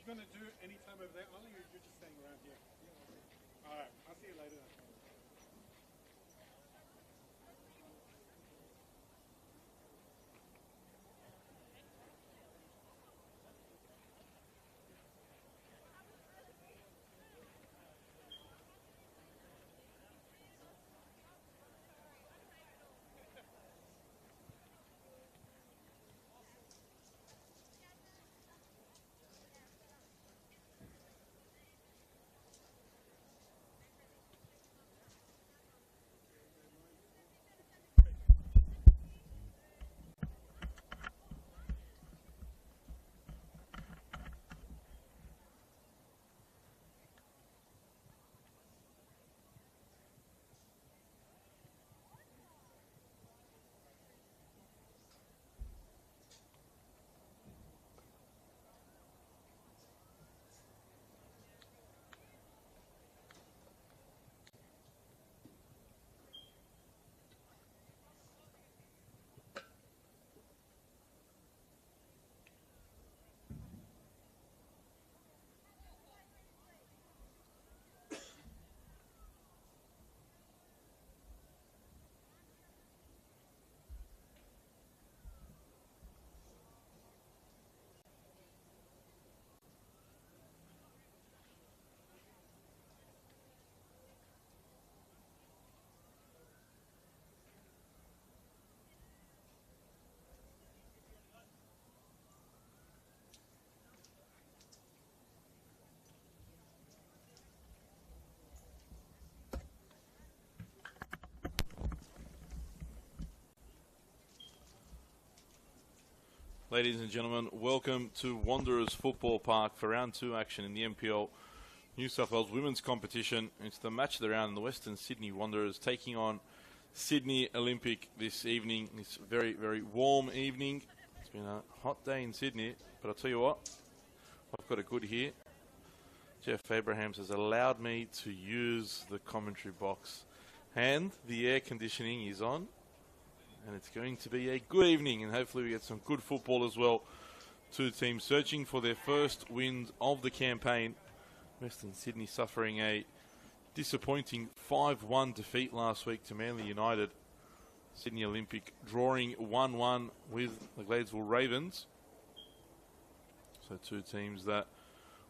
You going to do any time over there, Ollie, or you're just staying around here? All right, I'll see you later. Ladies and gentlemen, welcome to Wanderers Football Park for round 2 action in the NPL New South Wales Women's Competition. It's the match of the round in the Western Sydney Wanderers taking on Sydney Olympic this evening. It's a very, very warm evening. It's been a hot day in Sydney, but I'll tell you what, I've got a good here. Jeff Abrahams has allowed me to use the commentary box, and the air conditioning is on. And it's going to be a good evening, and hopefully we get some good football as well. Two teams searching for their first wins of the campaign. Western Sydney suffering a disappointing 5-1 defeat last week to Manly United. Sydney Olympic drawing 1-1 with the Gladesville Ravens. So two teams that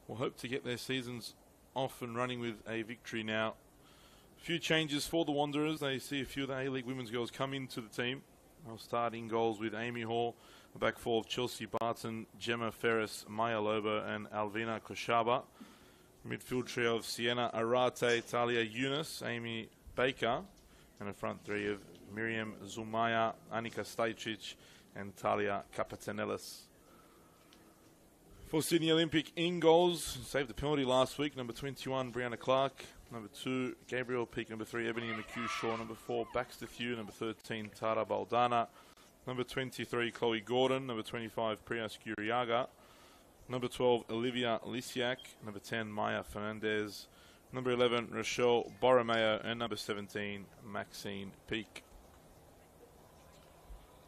will hope to get their seasons off and running with a victory now. Few changes for the Wanderers. They see a few of the A-League women's girls come into the team. They'll start in goals with Amy Hall, a back four of Chelsea Barton, Gemma Ferris, Maya Lobo and Alvina Koshaba. Midfield trio of Sienna Arate, Talia Yunus, Amy Baker, and a front three of Miriam Zumaya, Anika Stajcic and Talia Kapatanelis. For Sydney Olympic, in goals, saved the penalty last week, number 21, Brianna Clark. Number 2, Gabriel Peak. Number 3, Ebony McHugh Shaw. Number 4, Baxter Thew. Number 13, Tara Baldana. Number 23, Chloe Gordon. Number 25, Priya Skuriaga. Number 12, Olivia Lisiak. Number 10, Maya Fernandez. Number 11, Rochelle Borromeo. And number 17, Maxine Peak.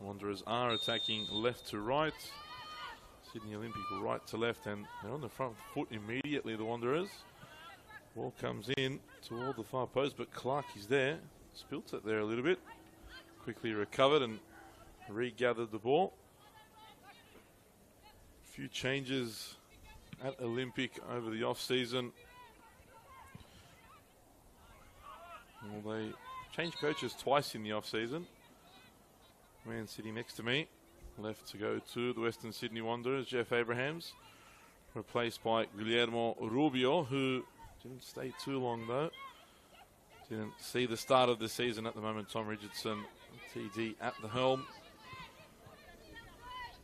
Wanderers are attacking left to right. Sydney Olympic right to left, and they're on the front foot immediately, the Wanderers. Ball comes in toward the far post, but Clark is there. Spilt it there a little bit. Quickly recovered and regathered the ball. few changes at Olympic over the off-season. Well, they changed coaches twice in the off-season. Man sitting next to me, left to go to the Western Sydney Wanderers, Jeff Abrahams, replaced by Guillermo Rubio, who didn't stay too long though. Didn't see the start of the season at the moment. Tom Richardson, TD at the helm.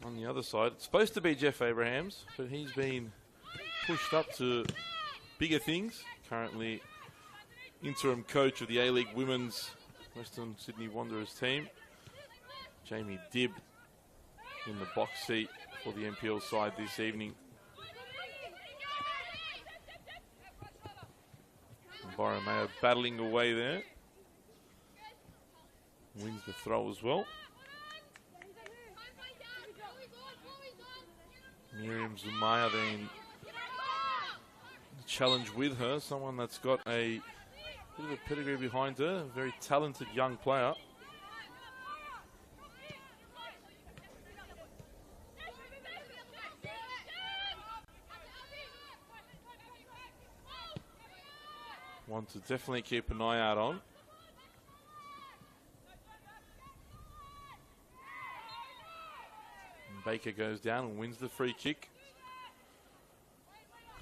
On the other side, it's supposed to be Jeff Abrahams, but he's been pushed up to bigger things. Currently interim coach of the A-League Women's Western Sydney Wanderers team. Jamie Dibb in the box seat for the NPL side this evening. Borromeo battling away there. Wins the throw as well. Miriam Zumaya then the challenge with her, someone that's got a bit of a pedigree behind her, a very talented young player. One to definitely keep an eye out on. And Baker goes down and wins the free kick.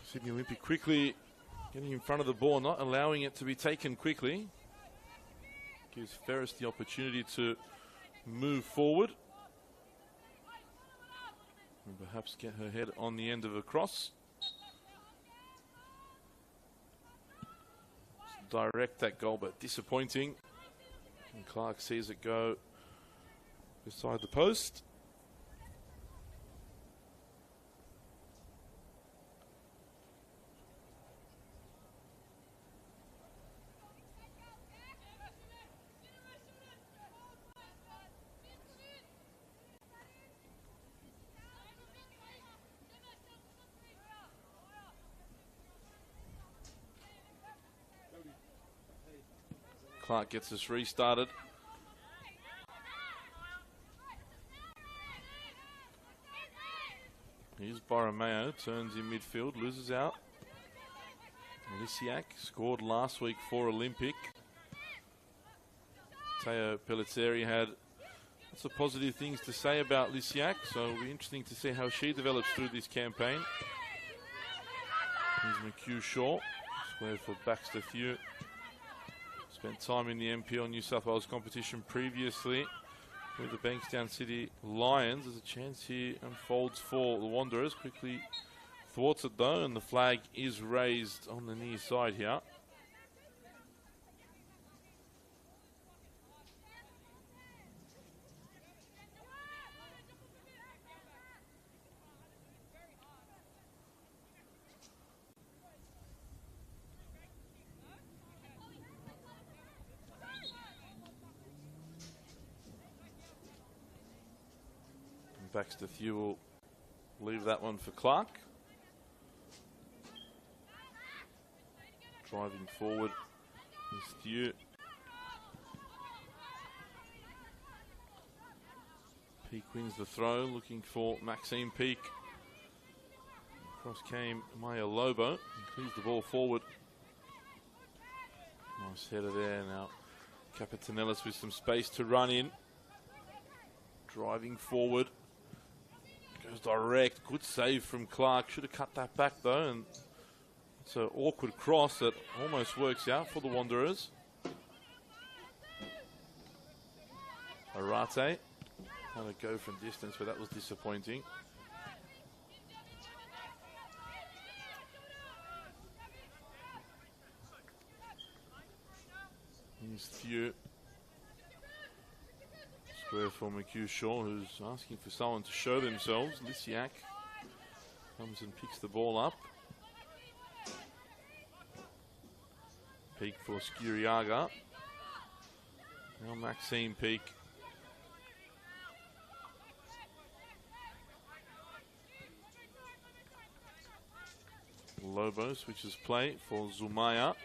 Sydney Olympic quickly getting in front of the ball, not allowing it to be taken quickly. Gives Ferris the opportunity to move forward. And perhaps get her head on the end of a cross. Direct that goal, but disappointing. And Clark sees it go beside the post. Clark gets us restarted. Here's Borromeo, turns in midfield, loses out. Lisiak scored last week for Olympic. Teo Pellizzeri had lots of positive things to say about Lisiak, so it'll be interesting to see how she develops through this campaign. Here's McHugh Shaw, square for Baxter Thew. Spent time in the NPL New South Wales competition previously with the Bankstown City Lions. There's a chance here unfolds for the Wanderers. Quickly thwarts it though, and the flag is raised on the near side here. Baxter Thew will leave that one for Clark. Driving forward is Thew. Peake wins the throw, looking for Maxine Peake. Across came Maya Lobo and clears the ball forward. Nice header there now. Capitanellis with some space to run in. Driving forward. Goes direct, good save from Clark. Should have cut that back though, and it's an awkward cross that almost works out for the Wanderers. Arate had to go from distance, but that was disappointing. Here's Thew. Square for McHugh Shaw, who's asking for someone to show themselves. Lisiak comes and picks the ball up. Peake for Skuriaga. Now Maxine Peake. Lobo switches play for Zumaya.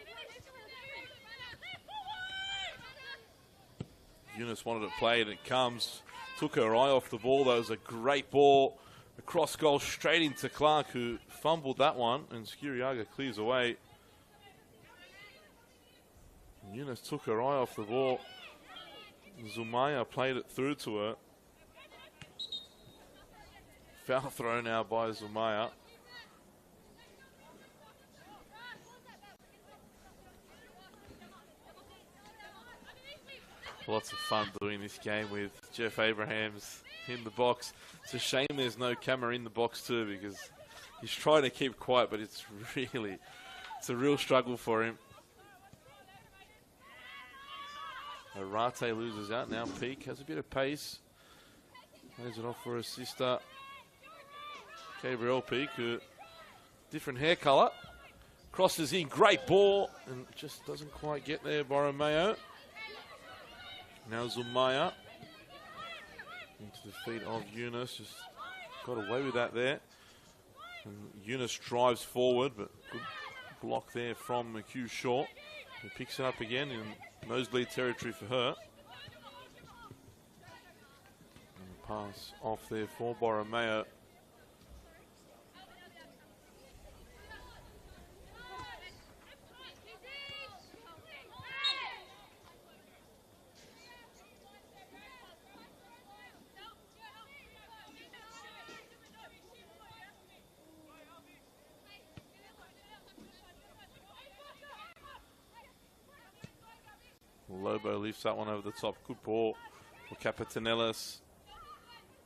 Eunice wanted to play it, and it comes. Took her eye off the ball. That was a great ball cross goal straight into Clark, who fumbled that one, and Skiriaga clears away. Yunus took her eye off the ball. Zumaya played it through to her. Foul throw now by Zumaya. Lots of fun doing this game with Jeff Abrahams in the box. It's a shame there's no camera in the box too, because he's trying to keep quiet, but it's a real struggle for him. Arate loses out now. Peak has a bit of pace. Plays it off for her sister, Gabrielle Peak, who different hair colour. Crosses in, great ball, and just doesn't quite get there, Borromeo. Now Zumaya into the feet of Yunus, just got away with that there. And Yunus drives forward, but good block there from McHugh Short, who picks it up again in nosebleed territory for her. And the pass off there for Borromeo. Lobo lifts that one over the top. Good ball for Capetanellis.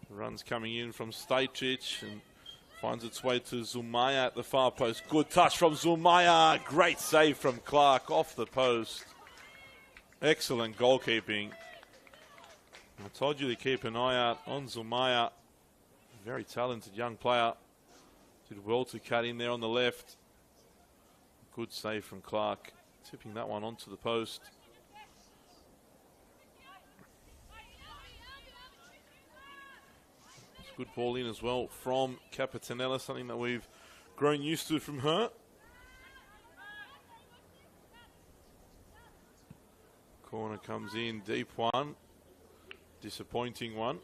Runs coming in from Stajcic and finds its way to Zumaya at the far post. Good touch from Zumaya. Great save from Clark off the post. Excellent goalkeeping. I told you to keep an eye out on Zumaya. Very talented young player. Did well to cut in there on the left. Good save from Clark. Tipping that one onto the post. Good ball in as well from Capetanella, something that we've grown used to from her. Corner comes in, deep one. Disappointing one.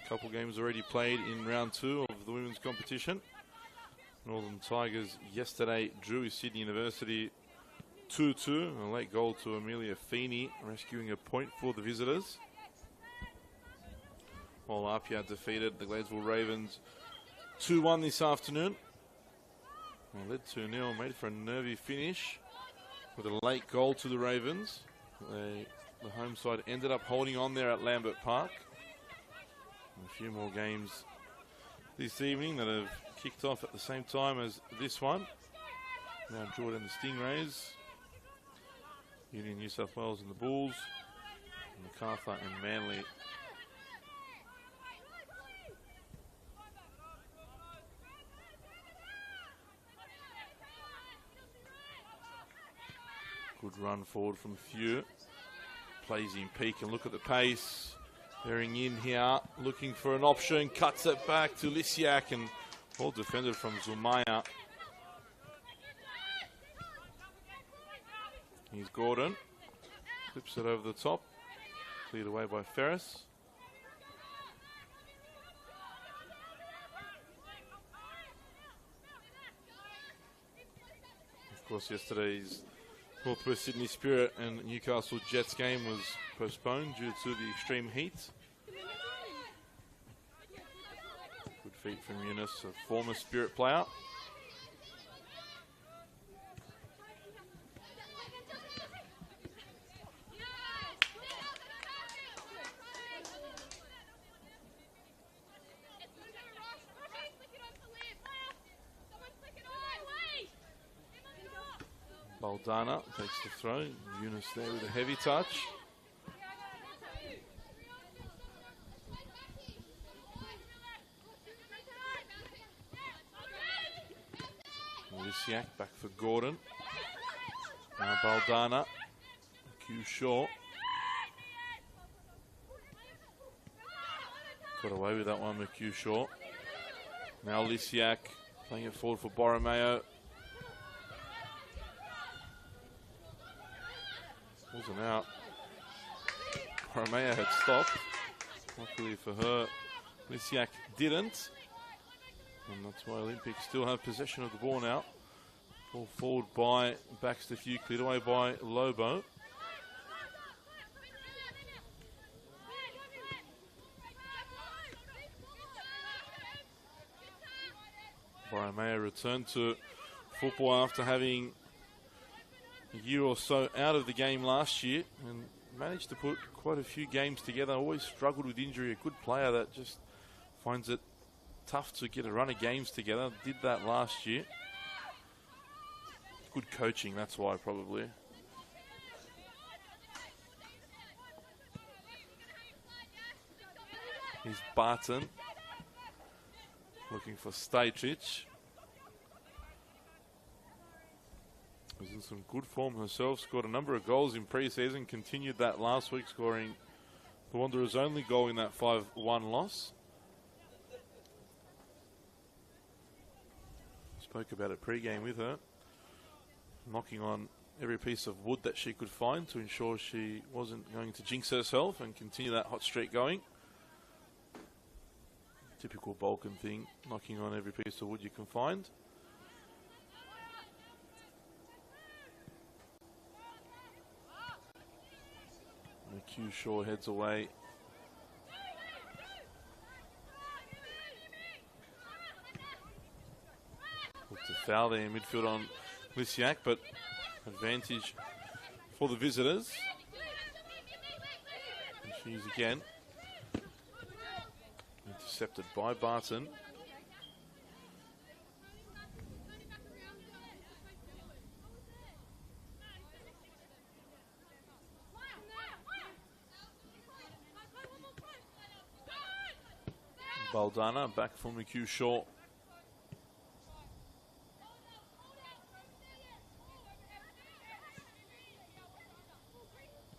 Couple games already played in round 2 of the women's competition. Northern Tigers yesterday drew Sydney University 2-2. A late goal to Amelia Feeney, rescuing a point for the visitors. While Apia defeated the Gladesville Ravens 2-1 this afternoon. They led 2-0, made for a nervy finish with a late goal to the Ravens. The home side ended up holding on there at Lambert Park. A few more games this evening that have kicked off at the same time as this one. Now Jordan the Stingrays, Union New South Wales and the Bulls, MacArthur and Manly. Good run forward from Few. Plays in Peak and look at the pace. Bearing in here, looking for an option, cuts it back to Lisiak and well defended from Zumaya. Here's Gordon, clips it over the top, cleared away by Ferris. Of course, yesterday's Northwest Sydney Spirit and Newcastle Jets game was postponed due to the extreme heat. Good feet from Eunice, a former Spirit player. Baldana takes the throw. Eunice there with a heavy touch. Lisiak back for Gordon. Now Baldana. Q short. Got away with that one, McHugh short. Now Lisiak playing it forward for Borromeo. Wasn't out. Borromeo had stopped. Luckily for her, Lisiak didn't. And that's why Olympics still have possession of the ball now. Ball forward by Baxter Few, cleared away by Lobo. Borromeo returned to football after having a year or so out of the game last year and managed to put quite a few games together. Always struggled with injury. A good player that just finds it tough to get a run of games together. Did that last year. Good coaching, that's why probably. Here's Barton. Looking for Stajcic. Was in some good form herself. Scored a number of goals in pre-season. Continued that last week, scoring the Wanderers' only goal in that 5-1 loss. Spoke about it pre-game with her. Knocking on every piece of wood that she could find to ensure she wasn't going to jinx herself and continue that hot streak going. Typical Balkan thing, knocking on every piece of wood you can find. McHugh Shaw heads away. Looked a foul there in midfield on Lisiak, but advantage for the visitors. And she's again intercepted by Barton. Baldana back from McHugh Shaw.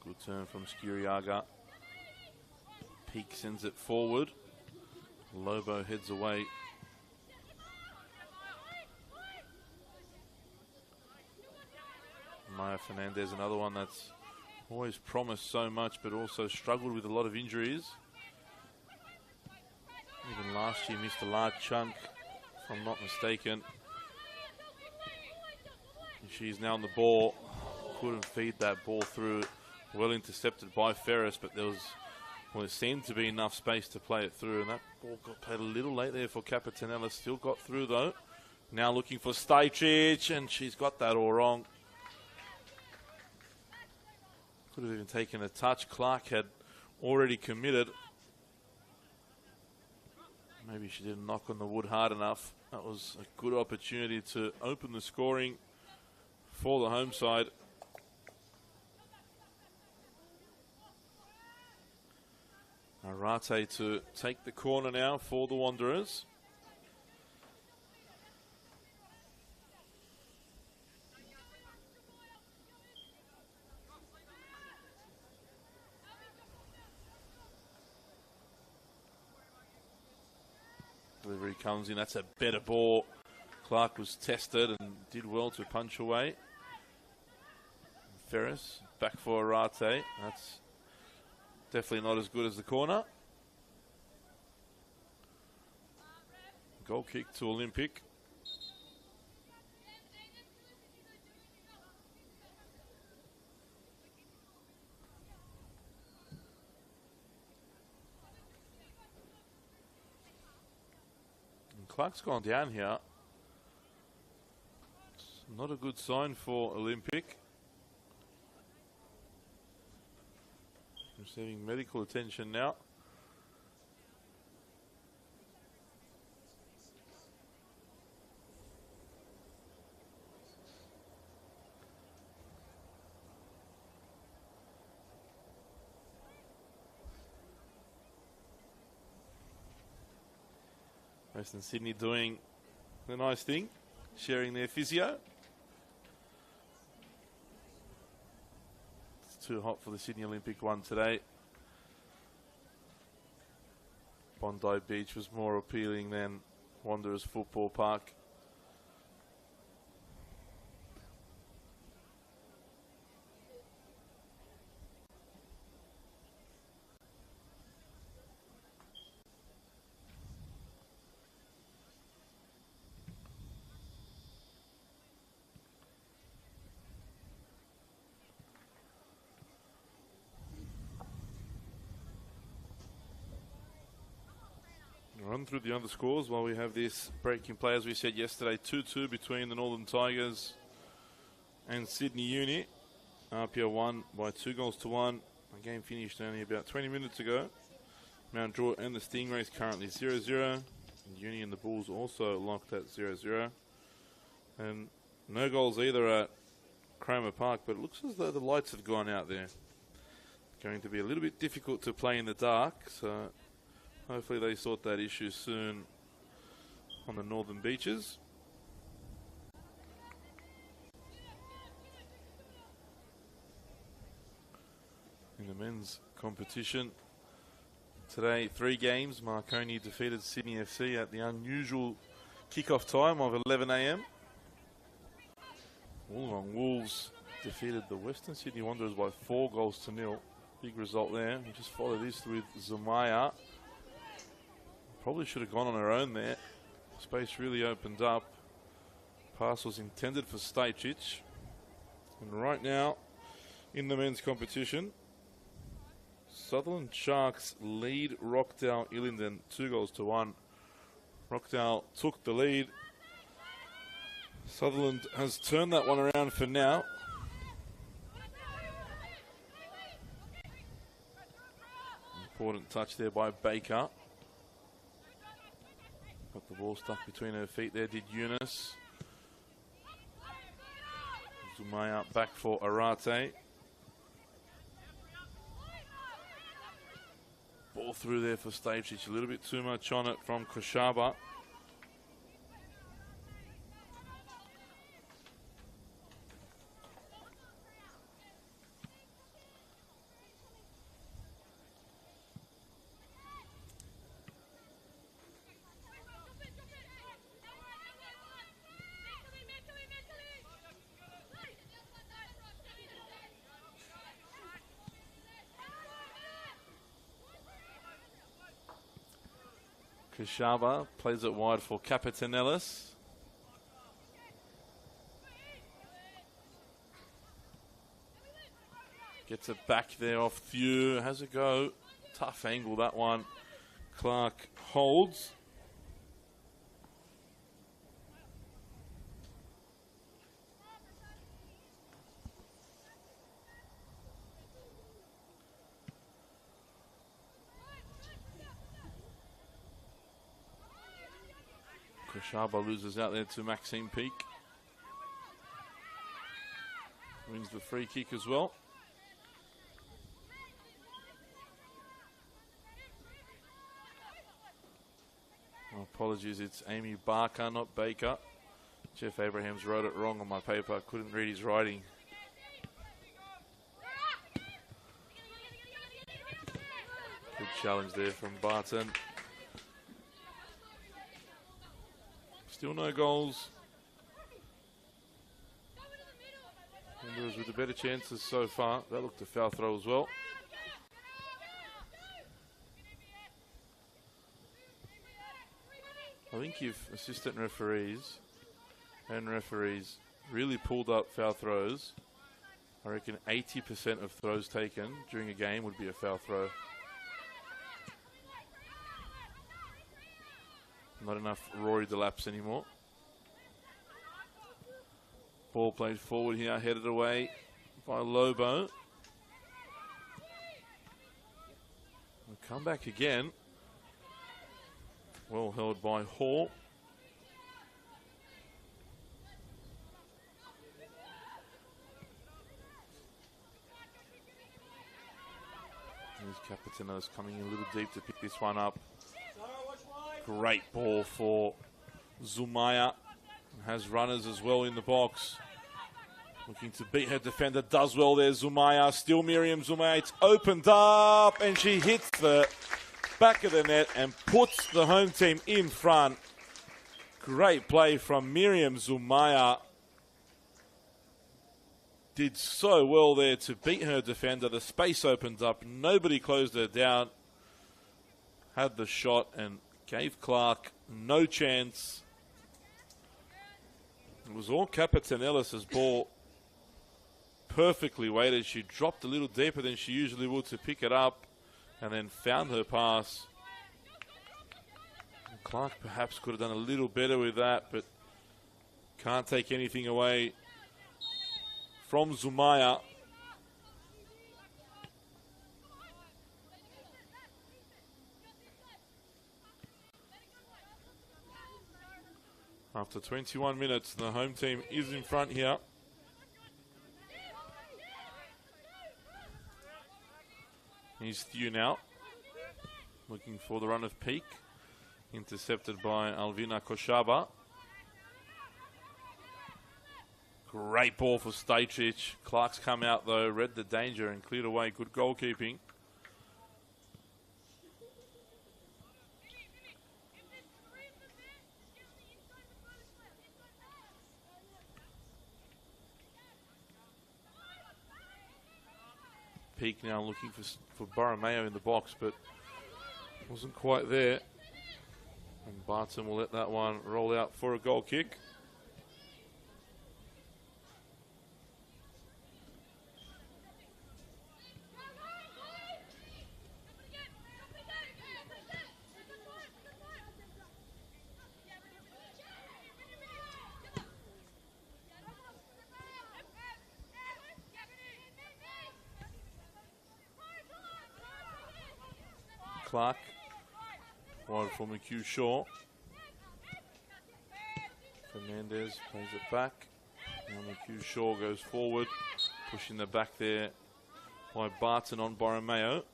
Good turn from Skiriaga. Peak sends it forward. Lobo heads away. Maya Fernandez, another one that's always promised so much but also struggled with a lot of injuries. Even last year missed a large chunk, if I'm not mistaken. And she's now on the ball. Couldn't feed that ball through. Well intercepted by Ferris, but there seemed to be enough space to play it through, and that ball got played a little late there for Capitanella. Still got through though. Now looking for Stajcic, and she's got that all wrong. Could have even taken a touch. Clark had already committed. Maybe she didn't knock on the wood hard enough. That was a good opportunity to open the scoring for the home side. Arate to take the corner now for the Wanderers. Delivery comes in. That's a better ball. Clark was tested and did well to punch away. Ferris back for Arate. That's definitely not as good as the corner. Goal kick to Olympic. And Clark's gone down here. It's not a good sign for Olympic. Receiving medical attention now. Western Sydney doing the nice thing, sharing their physio. It's too hot for the Sydney Olympic one today. Bondi Beach was more appealing than Wanderers Football Park. Run through the other scores while we have this break in play. As we said yesterday, 2-2 between the Northern Tigers and Sydney Uni. RPL won by 2-1. The game finished only about 20 minutes ago. Mount Druitt and the Stingrays currently 0-0. Uni and the Bulls also locked at 0-0. And no goals either at Cromer Park, but it looks as though the lights have gone out there. Going to be a little bit difficult to play in the dark, so hopefully they sort that issue soon on the northern beaches. In the men's competition today, 3 games. Marconi defeated Sydney FC at the unusual kickoff time of 11 a.m. Wollongong Wolves defeated the Western Sydney Wanderers by 4-0. Big result there. We'll just follow this with Zumaya. Probably should have gone on her own there. Space really opened up. Pass was intended for Stajcic. And right now, in the men's competition, Sutherland Sharks lead Rockdale Illingdon 2-1. Rockdale took the lead. Sutherland has turned that one around for now. Important touch there by Baker. Got the ball stuck between her feet there, did Eunice. Zumaya back for Arate. Ball through there for Stajcic. A little bit too much on it from Koshaba. Koshaba plays it wide for Capitanellis. Gets it back there off Thew. Has a go. Tough angle, that one. Clark holds. Koshaba loses out there to Maxine Peak. Wins the free kick as well. Apologies, it's Amy Barker, not Baker. Jeff Abrahams wrote it wrong on my paper. Couldn't read his writing. Good challenge there from Barton. Still no goals. Wanderers with the better chances so far. That looked a foul throw as well. I think if assistant referees and referees really pulled up foul throws, I reckon 80% of throws taken during a game would be a foul throw. Not enough Rory Delapse anymore. Ball played forward here, headed away by Lobo. We'll come back again. Well held by Hall. Here's Capitanos coming a little deep to pick this one up. Great ball for Zumaya. Has runners as well in the box. Looking to beat her defender. Does well there, Zumaya. Still Miriam Zumaya. It's opened up and she hits the back of the net and puts the home team in front. Great play from Miriam Zumaya. Did so well there to beat her defender. The space opened up. Nobody closed her down. Had the shot and gave Clark no chance. It was all Capitanellis' ball. Perfectly weighted. She dropped a little deeper than she usually would to pick it up and then found her pass. And Clark perhaps could have done a little better with that, but can't take anything away from Zumaya. After 21 minutes, the home team is in front here. Here's Thew now, looking for the run of Peak. Intercepted by Alvina Koshaba. Great ball for Stajcic. Clark's come out though, read the danger and cleared away. Good goalkeeping. Peak now looking for Borromeo in the box, but wasn't quite there. And Barton will let that one roll out for a goal kick. Clark, wide for McHugh Shaw. Fernandez plays it back. Now McHugh Shaw goes forward, pushing the back there by Barton on Borromeo.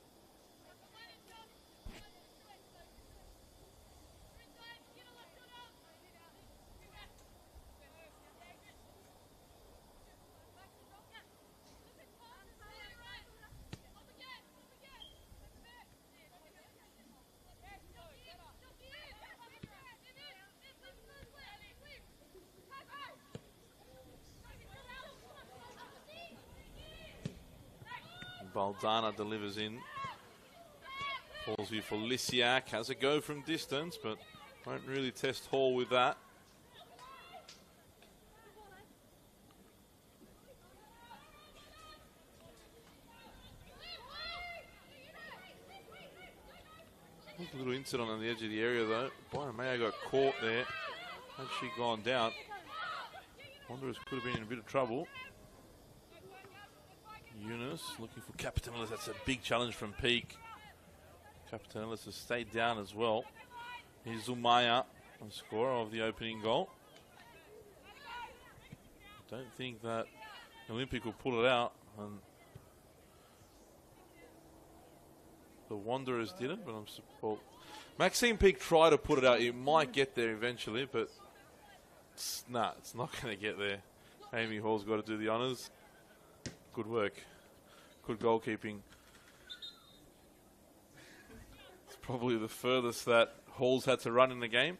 Baldana delivers in. Falls here for Lisiak. Has a go from distance, but won't really test Hall with that. A little incident on the edge of the area though. Borromeo got caught there. Had she gone down, Wanderers could have been in a bit of trouble. Eunice looking for Capitanellis. That's a big challenge from Peak. Capitanellis has stayed down as well. Here's Zumaya, the scorer of the opening goal. Don't think that Olympic will pull it out, and the Wanderers didn't, but well, Maxine Peak tried to put it out. It might get there eventually, but it's not going to get there. Amy Hall's got to do the honours. Good work. Good goalkeeping. It's probably the furthest that Hall's had to run in the game.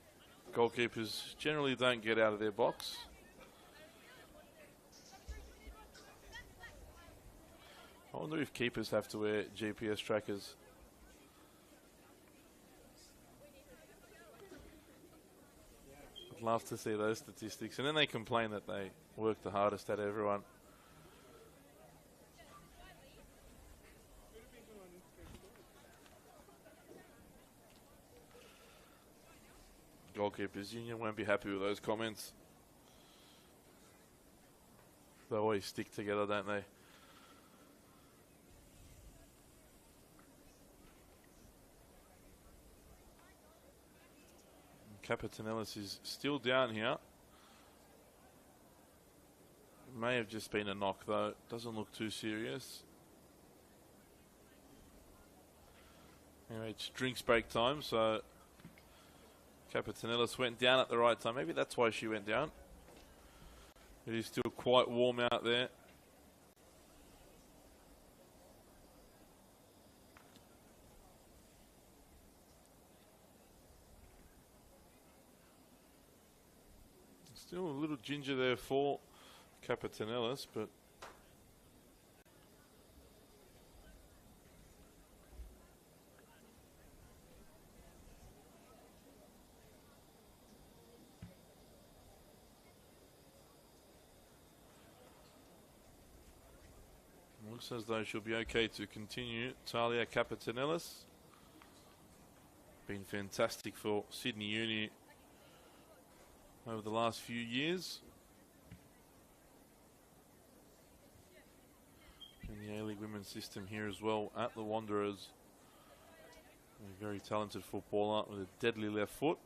Goalkeepers generally don't get out of their box. I wonder if keepers have to wear GPS trackers. I'd love to see those statistics. And then they complain that they work the hardest out of everyone. Goalkeepers Union won't be happy with those comments. They always stick together, don't they? Capitanellis is still down here. May have just been a knock though. Doesn't look too serious. Anyway, it's drinks break time, so Capetanellis went down at the right time. Maybe that's why she went down. It is still quite warm out there. Still a little ginger there for Capetanellis, but looks as though she'll be okay to continue. Talia Capetanellis. Been fantastic for Sydney Uni over the last few years. And the A-League women's system here as well at the Wanderers. A very talented footballer with a deadly left foot.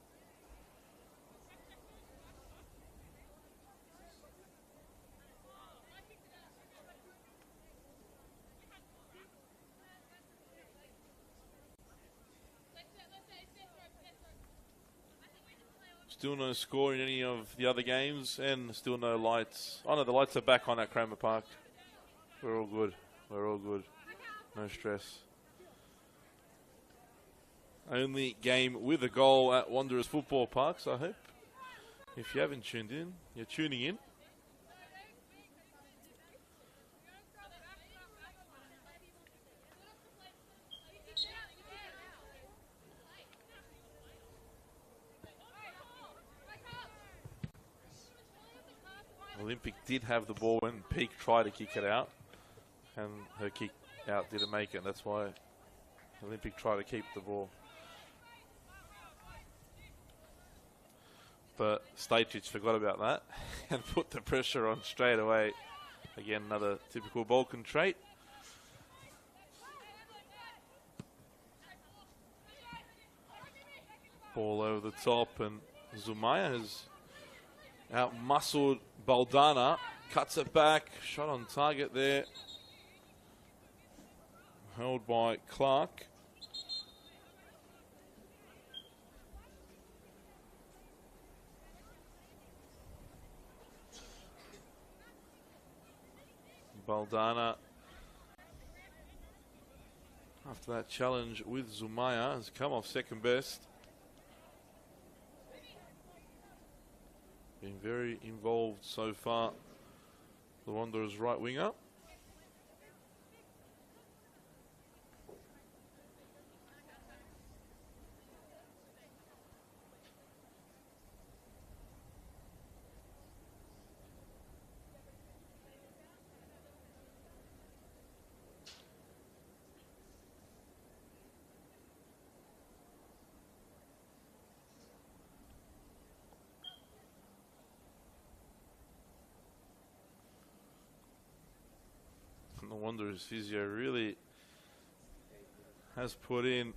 Still no score in any of the other games, and still no lights. Oh no, the lights are back on at Kramer Park. We're all good. We're all good. No stress. Only game with a goal at Wanderers Football Park, so I hope if you haven't tuned in, you're tuning in. Olympic did have the ball when Peak tried to kick it out, and her kick out didn't make it. That's why Olympic tried to keep the ball. But Stajcic forgot about that and put the pressure on straight away. Again, another typical Balkan trait. Ball over the top, and Zumaya has out-muscled Baldana. Cuts it back. Shot on target there. Held by Clark. Baldana, after that challenge with Zumaya, has come off second best. Been very involved so far, the Wanderers right winger. The Wanderers physio really has put in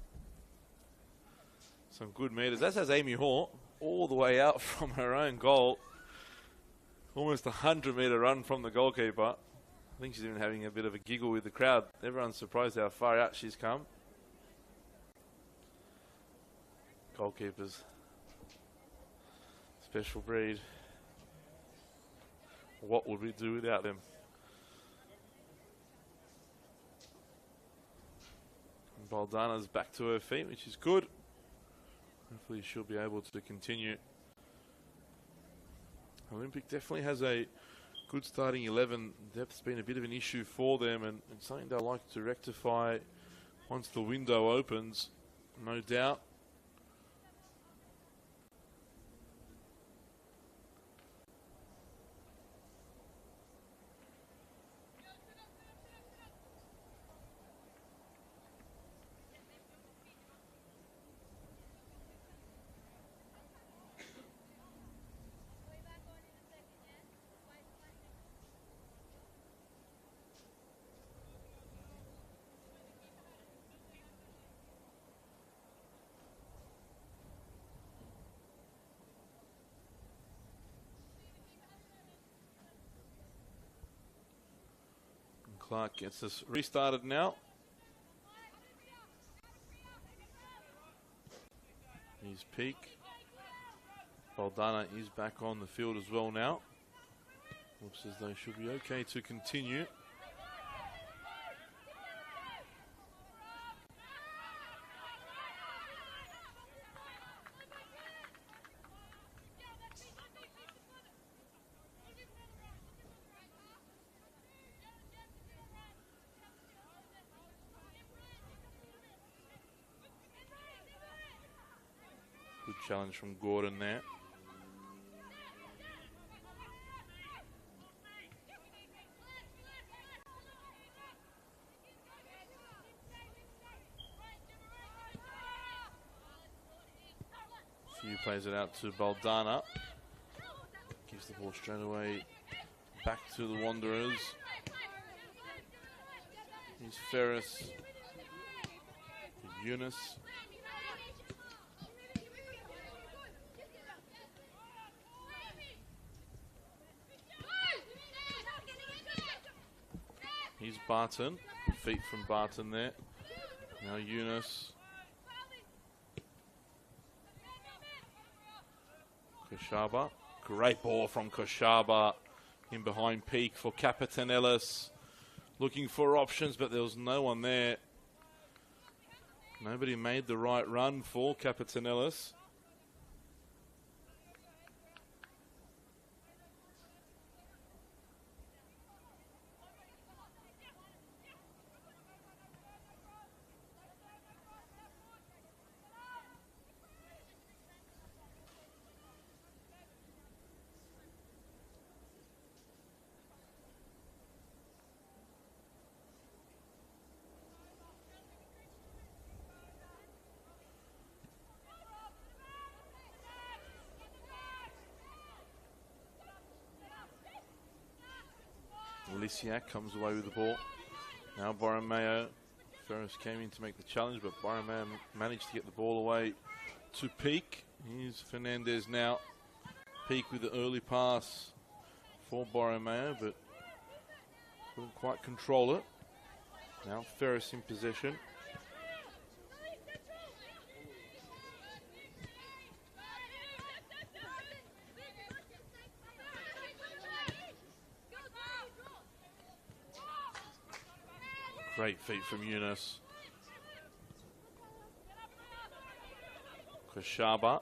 some good meters. That says Amy Hall all the way out from her own goal. Almost a 100-meter run from the goalkeeper. I think she's even having a bit of a giggle with the crowd. Everyone's surprised how far out she's come. Goalkeepers. Special breed. What would we do without them? Baldana's back to her feet, which is good. Hopefully she'll be able to continue. Olympic definitely has a good starting 11. Depth's been a bit of an issue for them, and it's something they'll like to rectify once the window opens, no doubt. Clark gets us restarted now. Here's Peak. Baldana is back on the field as well now. Looks as though she'll be okay to continue. Good challenge from Gordon there. Few plays it out to Baldana. Gives the ball straight away back to the Wanderers. Here's Ferris. Eunice. Here's Barton. Feet from Barton there. Now Eunice. Koshaba. Great ball from Koshaba. In behind Peak for Capitanellis. Looking for options, but there was no one there. Nobody made the right run for Capitanellis. Lisiak comes away with the ball. Now Borromeo. Ferris came in to make the challenge, but Borromeo managed to get the ball away to Peak. Here's Fernandez now. Peak with the early pass for Borromeo, but couldn't quite control it. Now Ferris in possession. Great feet from Eunice. Koshaba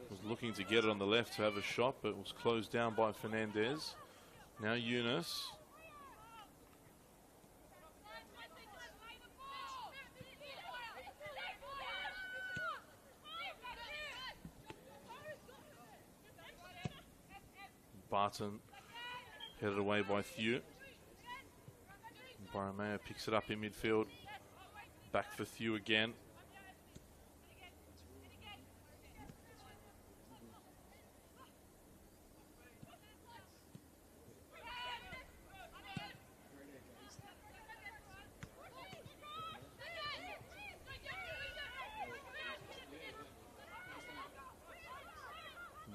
was looking to get it on the left to have a shot, but was closed down by Fernandez. Now Eunice. Barton headed away by Thew. Borromeo picks it up in midfield. Back for Thew again.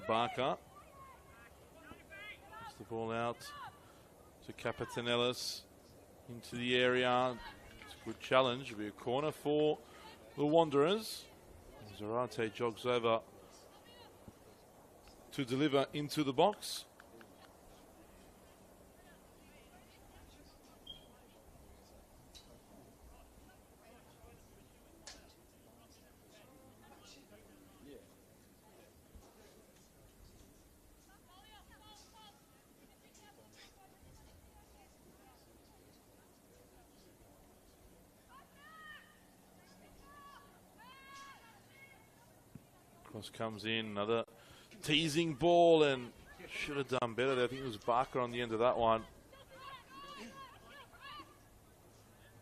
Barker. Puts the ball out to Capitanellis. Into the area. It's a good challenge. It'll be a corner for the Wanderers. Zarate jogs over to deliver into the box. Cross comes in, another teasing ball, and should have done better there. I think it was Barker on the end of that one.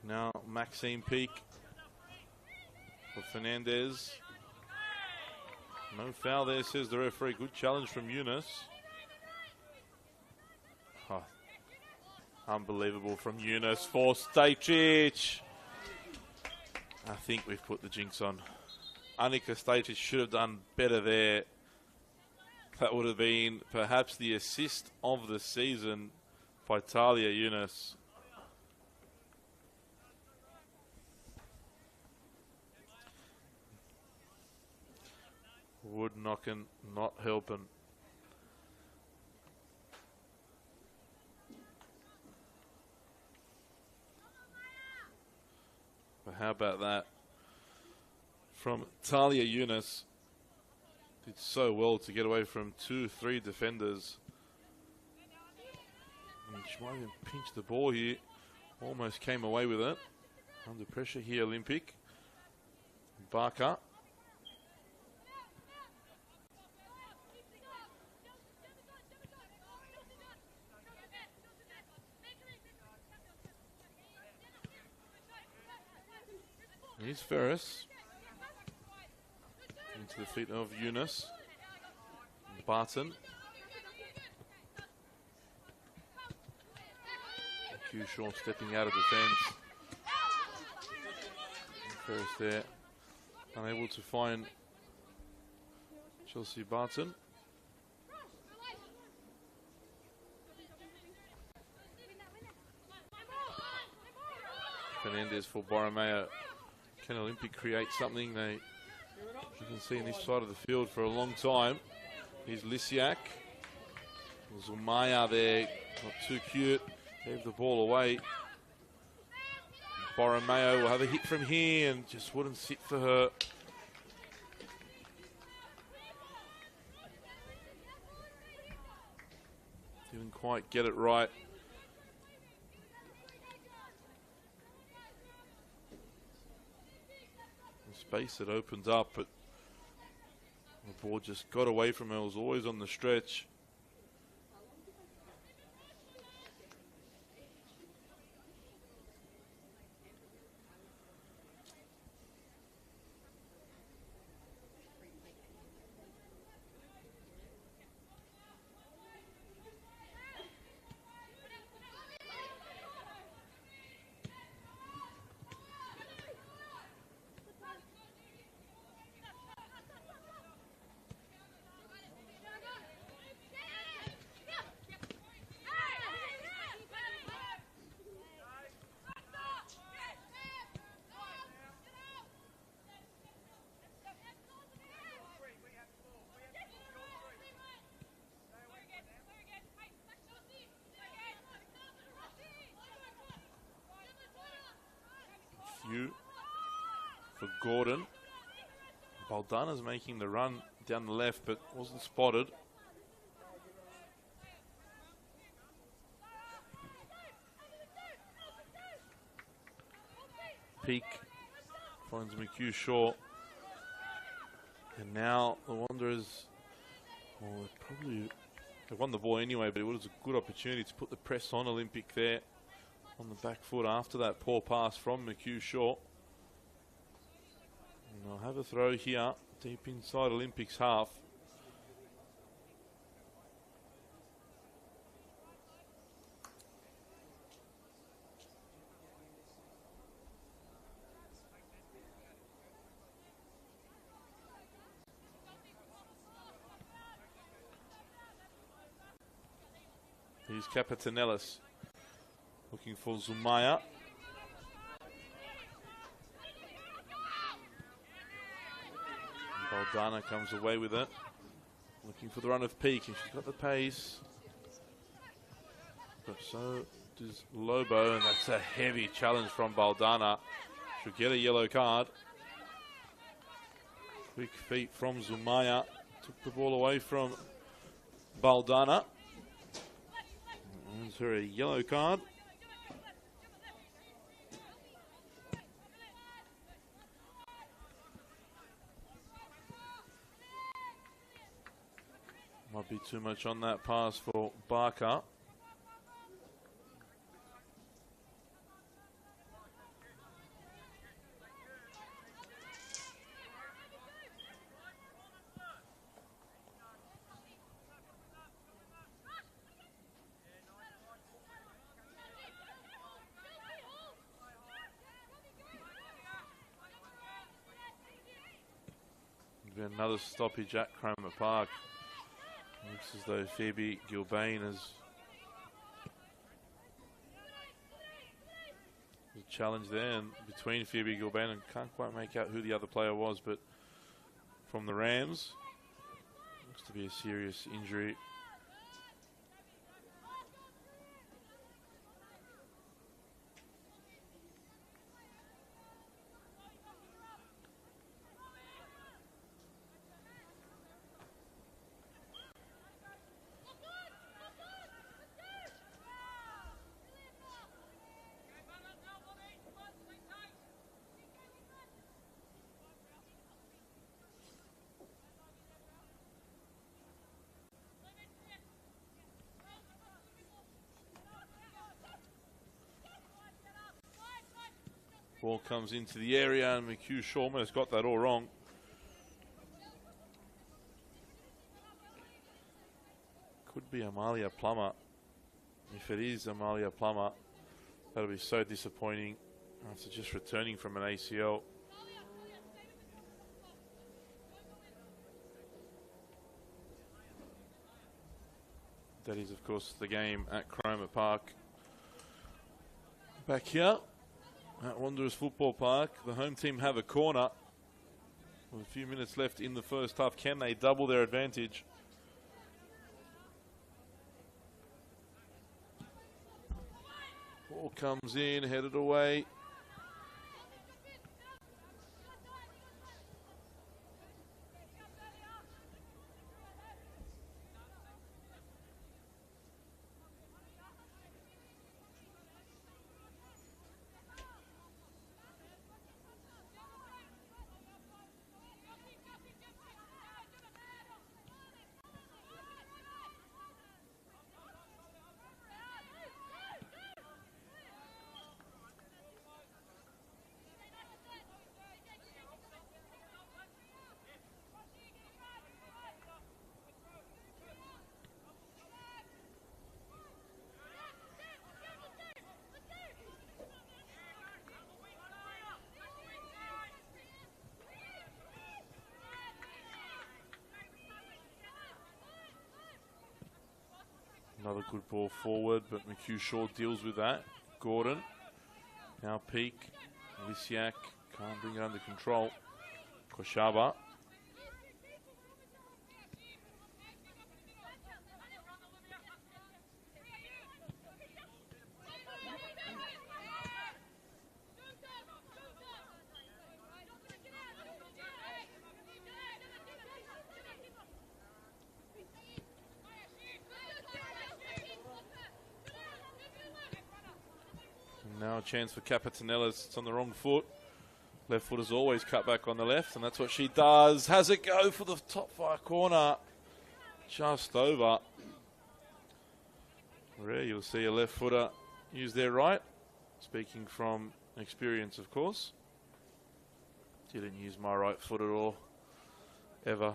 Now Maxine Peak for Fernandez. No foul there, says the referee. Good challenge from Eunice. Oh, unbelievable from Eunice for Stajcic. I think we've put the jinx on. Annika Stajcic should have done better there. That would have been perhaps the assist of the season by Talia Eunice. Would knocking, not helping. But how about that from Talia Yunus? Did so well to get away from 2-3 defenders. And she might even pinch the ball here. Almost came away with it. Under pressure here, Olympic. Barker. Here's Ferris. Into the feet of Yunus. Barton. Q Shaw stepping out of defence. Ferris there. Unable to find Chelsea Barton. Fernandez for Borromeo. Can Olympic create something? You can see in this side of the field for a long time. Here's Lisiak. Zumaya there, not too cute. Gave the ball away. Borromeo will have a hit from here and just wouldn't sit for her. Didn't quite get it right. The space that opened up, but the ball just got away from her. It was always on the stretch. For Gordon. Baldana's making the run down the left, but wasn't spotted. Peak finds McHugh short. And now the Wanderers, well, they won the ball anyway, but it was a good opportunity to put the press on Olympic there on the back foot after that poor pass from McHugh Shaw. And they'll have a throw here, deep inside Olympic's half. Here's Capetanellis looking for Zumaya. Baldana comes away with it. Looking for the run of Peak, and she's got the pace. But so does Lobo, and that's a heavy challenge from Baldana. She'll get a yellow card. Quick feet from Zumaya. Took the ball away from Baldana. Earns her a yellow card. Might be too much on that pass for Barker. Another stoppage at Cromer Park. Looks as though Phoebe Gilbane has a challenge there, and between Phoebe Gilbane, and can't quite make out who the other player was, but from the Rams. Looks to be a serious injury. Ball comes into the area and McHugh almost got that all wrong. Could be Amalia Plummer. If it is Amalia Plummer, that'll be so disappointing after just returning from an ACL. That is, of course, the game at Cromer Park. Back here at Wanderers Football Park, the home team have a corner. With a few minutes left in the first half, can they double their advantage? Ball comes in, headed away. Another good ball forward, but McHugh deals with that. Gordon, now Peak, Lisiak, can't bring it under control. Koshaba. Now a chance for Capetanellis. It's on the wrong foot. Left foot is always cut back on the left, and that's what she does. Has a go for the top far corner. Just over. Rare you'll see a left footer use their right. Speaking from experience, of course. Didn't use my right foot at all, ever.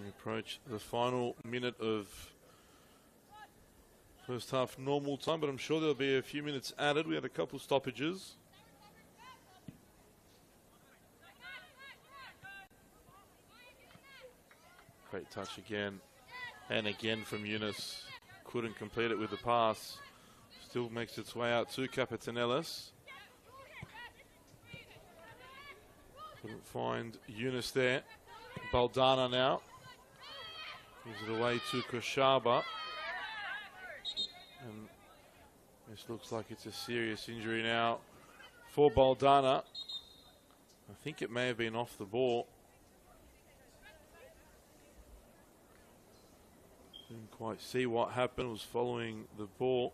We approach the final minute of first half normal time, but I'm sure there'll be a few minutes added. We had a couple stoppages. Great touch again. And again from Eunice. Couldn't complete it with the pass. Still makes its way out to Capetanellis. Couldn't find Eunice there. Baldana now. Gives it away to Koshaba. And this looks like it's a serious injury now for Baldana. I think it may have been off the ball. Didn't quite see what happened. It was following the ball.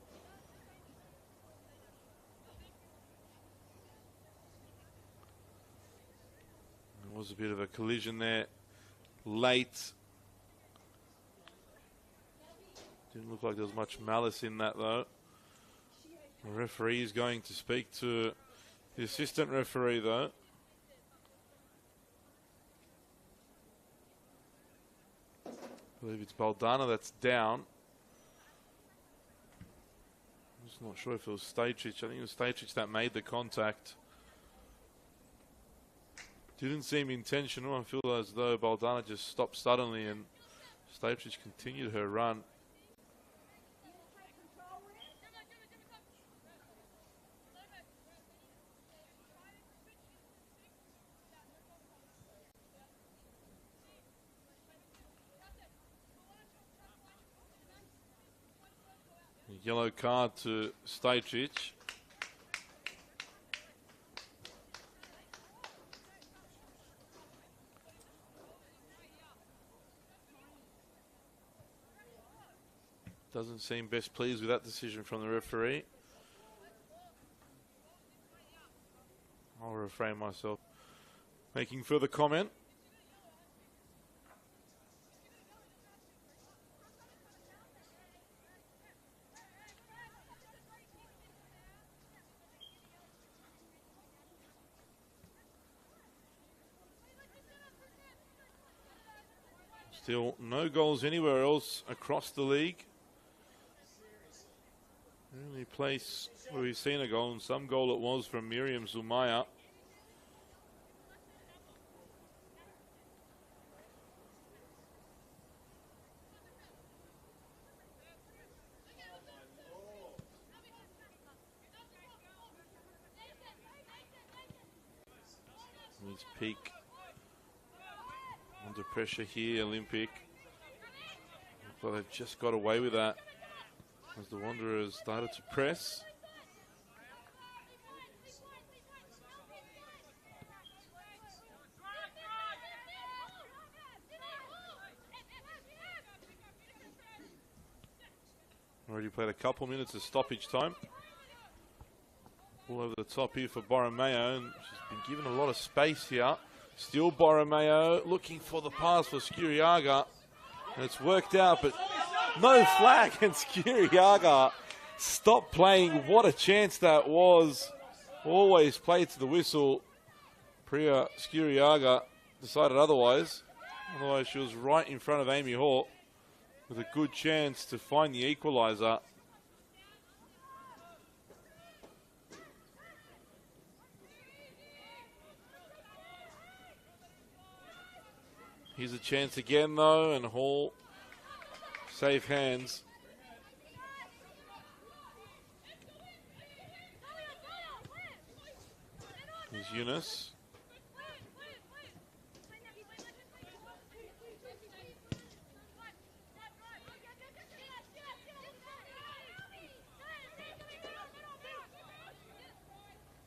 There was a bit of a collision there late. Didn't look like there was much malice in that, though. The referee is going to speak to the assistant referee, though. I believe it's Baldana that's down. I'm just not sure if it was Stajcic. I think it was Stajcic that made the contact. Didn't seem intentional. I feel as though Baldana just stopped suddenly and Staples continued her run. Yellow card to Stajcic. Doesn't seem best pleased with that decision from the referee. I'll refrain myself making further comment. Still no goals anywhere else across the league. The only place where we've seen a goal, and some goal it was, from Miriam Zumaya. Needs peak. Under pressure here, Olympic. But they've just got away with that as the Wanderers started to press. Already played a couple minutes of stoppage time. All over the top here for Borromeo, and she's been given a lot of space here. Still Borromeo looking for the pass for Skiriaga, and it's worked out, but no flag, and Skiriaga stopped playing. What a chance that was. Always played to the whistle. Priya Skiriaga decided otherwise. Otherwise, she was right in front of Amy Hawke with a good chance to find the equaliser. Here's a chance again, though, and Hall, safe hands. Here's Eunice.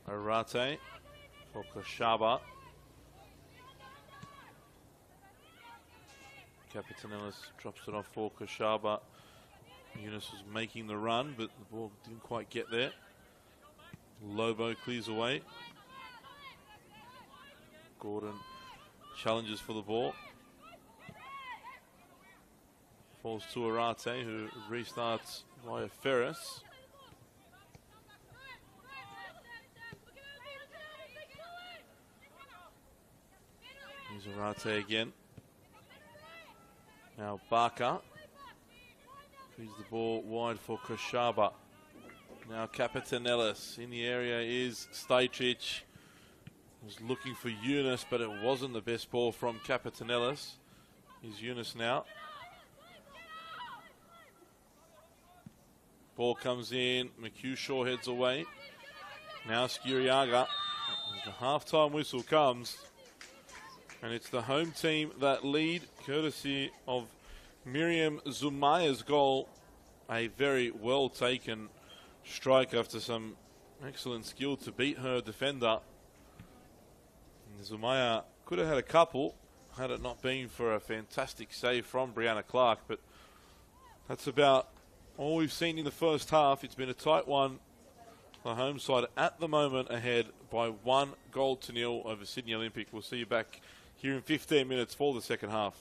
Arate for Koshaba. Capitanellis drops it off for Koshaba. Eunice was making the run, but the ball didn't quite get there. Lobo clears away. Gordon challenges for the ball. Falls to Arate, who restarts via Ferris. Here's Arate again. Now Barker feeds the ball wide for Koshaba. Now Capitanellis. In the area is Stajcic. Was looking for Eunice, but it wasn't the best ball from Capitanellis. Here's Eunice now. Ball comes in. McHugh heads away. Now Skiriaga. The halftime whistle comes. And it's the home team that lead, courtesy of Miriam Zumaya's goal. A very well taken strike after some excellent skill to beat her defender. And Zumaya could have had a couple had it not been for a fantastic save from Brianna Clark. But that's about all we've seen in the first half. It's been a tight one. The home side at the moment ahead by 1-0 over Sydney Olympic. We'll see you back here in 15 minutes for the second half.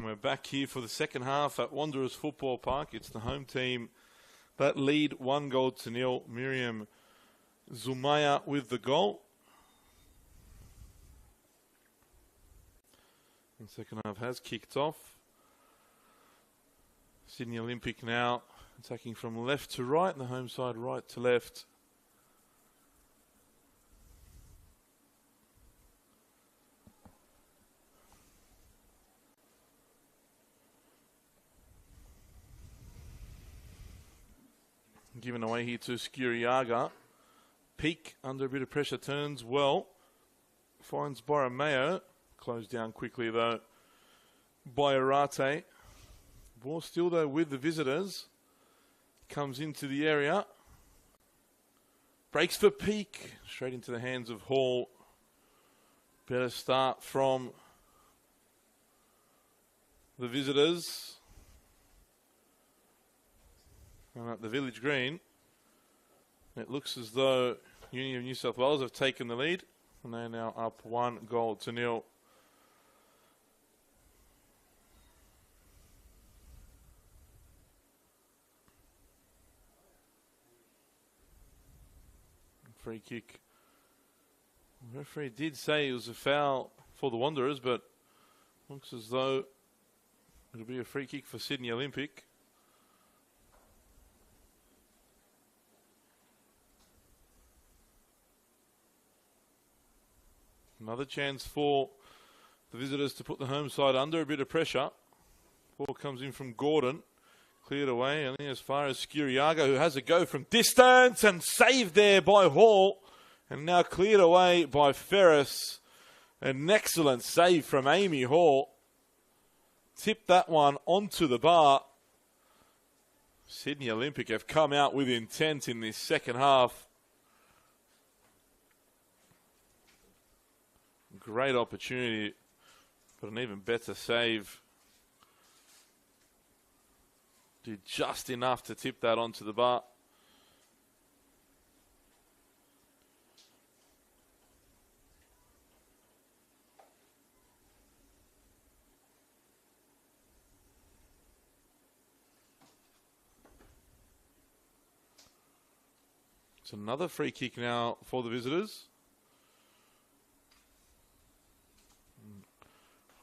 we're back here for the second half at Wanderers Football Park. It's the home team that lead 1-0. Miriam Zumaya with the goal. The second half has kicked off. Sydney Olympic now attacking from left to right, and the home side right to left. Given away here to Skuriaga. Peak under a bit of pressure, turns well. Finds Borromeo. Closed down quickly though by Arate. Ball still though with the visitors. Comes into the area. Breaks for Peak. Straight into the hands of Hall. Better start from the visitors. And at the Village Green, it looks as though Uni of New South Wales have taken the lead. And they're now up 1-0. Free kick. The referee did say it was a foul for the Wanderers, but looks as though it'll be a free kick for Sydney Olympic. Another chance for the visitors to put the home side under a bit of pressure. Ball comes in from Gordon. Cleared away, only as far as Skuriaga, who has a go from distance and saved there by Hall. And now cleared away by Ferris. An excellent save from Amy Hall. Tipped that one onto the bar. Sydney Olympic have come out with intent in this second half. Great opportunity, but an even better save. Did just enough to tip that onto the bar. It's another free kick now for the visitors.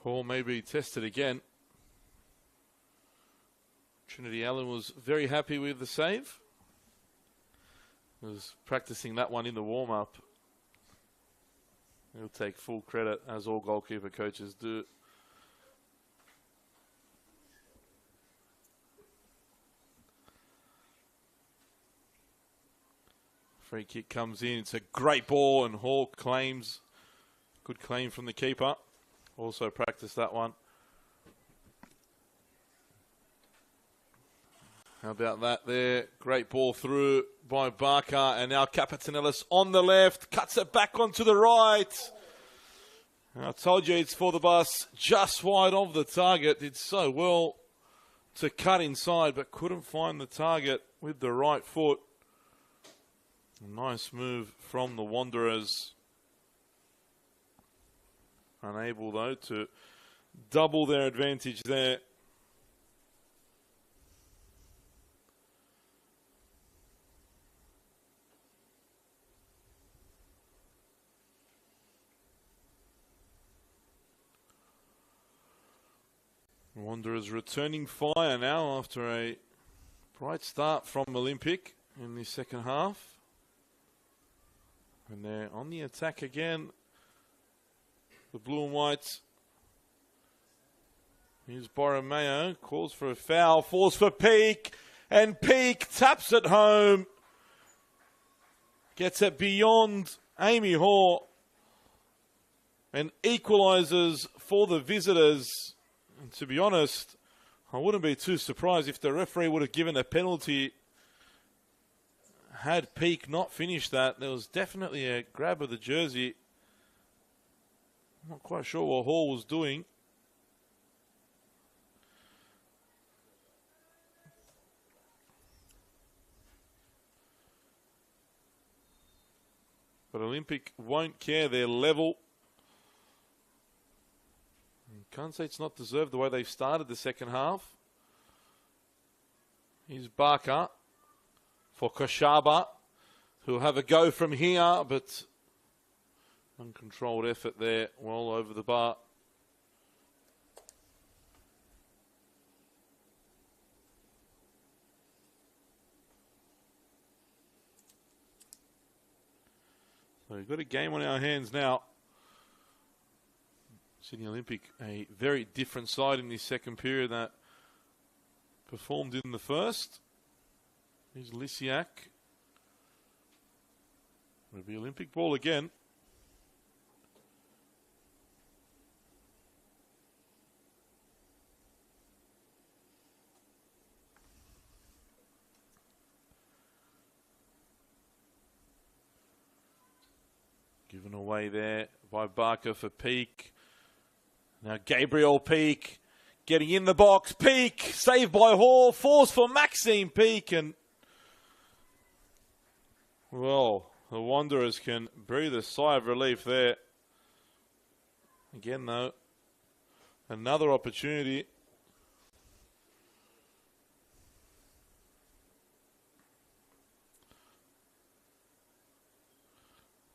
Hall may be tested again. Trinity Allen was very happy with the save. Was practicing that one in the warm-up. He'll take full credit, as all goalkeeper coaches do. Free kick comes in. It's a great ball, and Hall claims. Good claim from the keeper. Also practiced that one. How about that there? Great ball through by Barker. And now Capitanellis on the left. Cuts it back onto the right. I told you it's for the bus. Just wide of the target. Did so well to cut inside, but couldn't find the target with the right foot. A nice move from the Wanderers. Unable, though, to double their advantage there. Wanderers returning fire now after a bright start from Olympic in the second half. And they're on the attack again. The blue and whites. Here's Borromeo. Calls for a foul. Falls for Peak. And Peak taps it home. Gets it beyond Amy Hall. And equalizes for the visitors. And to be honest, I wouldn't be too surprised if the referee would have given a penalty had Peak not finished that. There was definitely a grab of the jersey. I'm not quite sure what Hall was doing. But Olympic won't care. They're level. can't say it's not deserved the way they've started the second half. Here's Barker for Koshaba, who'll have a go from here, but uncontrolled effort there, well over the bar. So we've got a game on our hands now. Sydney Olympic, a very different side in this second period that performed in the first. Here's Lysiak. It'll be Olympic ball again. Given away there by Barker for Peak. Now Gabriel Peak getting in the box. Peak saved by Hall. Force for Maxime Peak. And, well, the Wanderers can breathe a sigh of relief there. Again, though, another opportunity.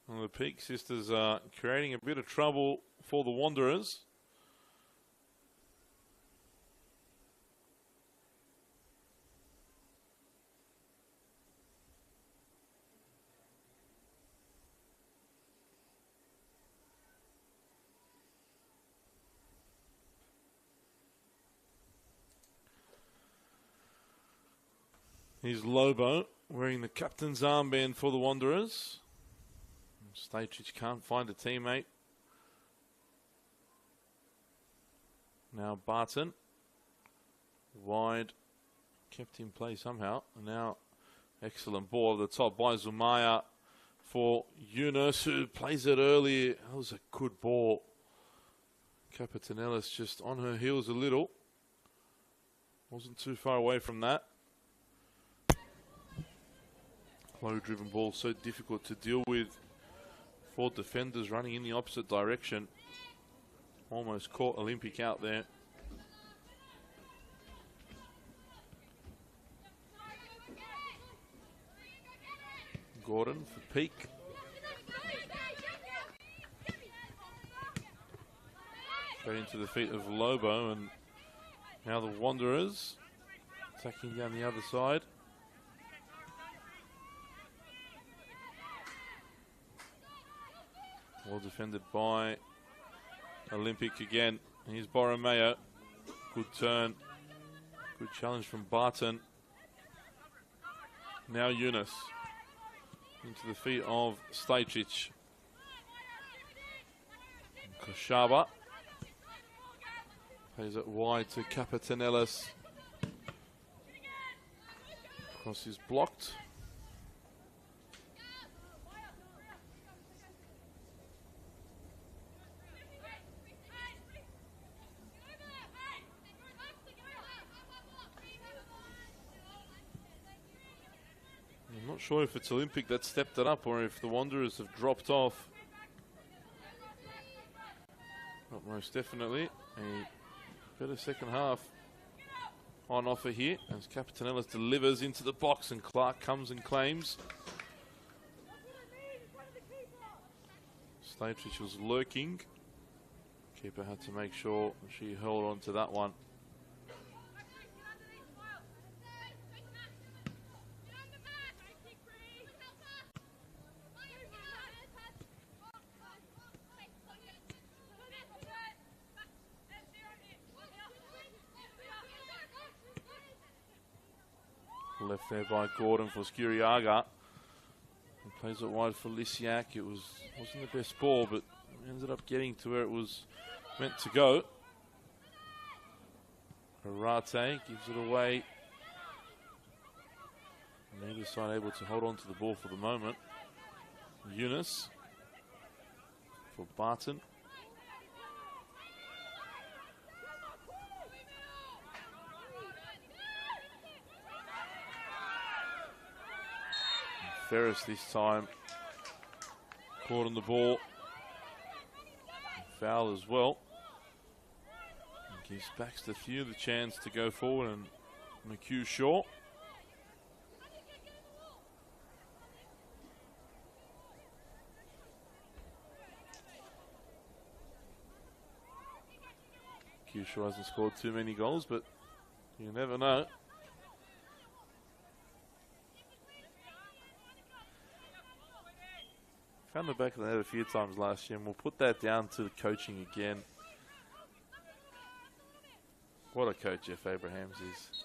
Well, the Peak sisters are creating a bit of trouble for the Wanderers. Here's Lobo wearing the captain's armband for the Wanderers. Stajcic can't find a teammate. Now Barton. Wide. Kept in play somehow. And now excellent ball at the top by Zumaya for Yunus, who plays it early. That was a good ball. Capitanelis just on her heels a little. Wasn't too far away from that. Low-driven ball, so difficult to deal with for defenders running in the opposite direction. Almost caught Olympic out there. Gordon for Peak. Straight into the feet of Lobo, and now the Wanderers attacking down the other side. Well defended by Olympic again. Here's Borromeo. Good turn. Good challenge from Barton. Now Yunus. Into the feet of Stajcic. Koshaba. Plays it wide to Capitanelis. Cross is blocked. I'm not sure if it's Olympic that stepped it up or if the Wanderers have dropped off. But most definitely a better second half on offer here as Capitanelis delivers into the box and Clark comes and claims. Stajcic was lurking. Keeper had to make sure she held on to that one. Left there by Gordon for Skuriaga. He plays it wide for Lysiak. It wasn't the best ball, but ended up getting to where it was meant to go. Arate gives it away. Neither side able to hold on to the ball for the moment. Yunus for Barton. Ferris this time caught on the ball. Foul as well. Gives Baxter Few the chance to go forward and McHugh short. McHugh hasn't scored too many goals, but you never know. Found the back of the net a few times last year, and we'll put that down to the coaching again. What a coach Jeff Abrahams is.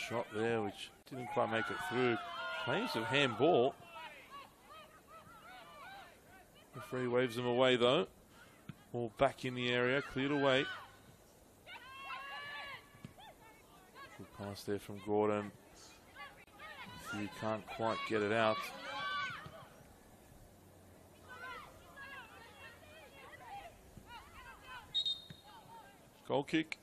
Shot there, which didn't quite make it through. Claims of handball. Referee waves them away though. Ball back in the area, cleared away. Good pass there from Gordon. You can't quite get it out. Goal kick.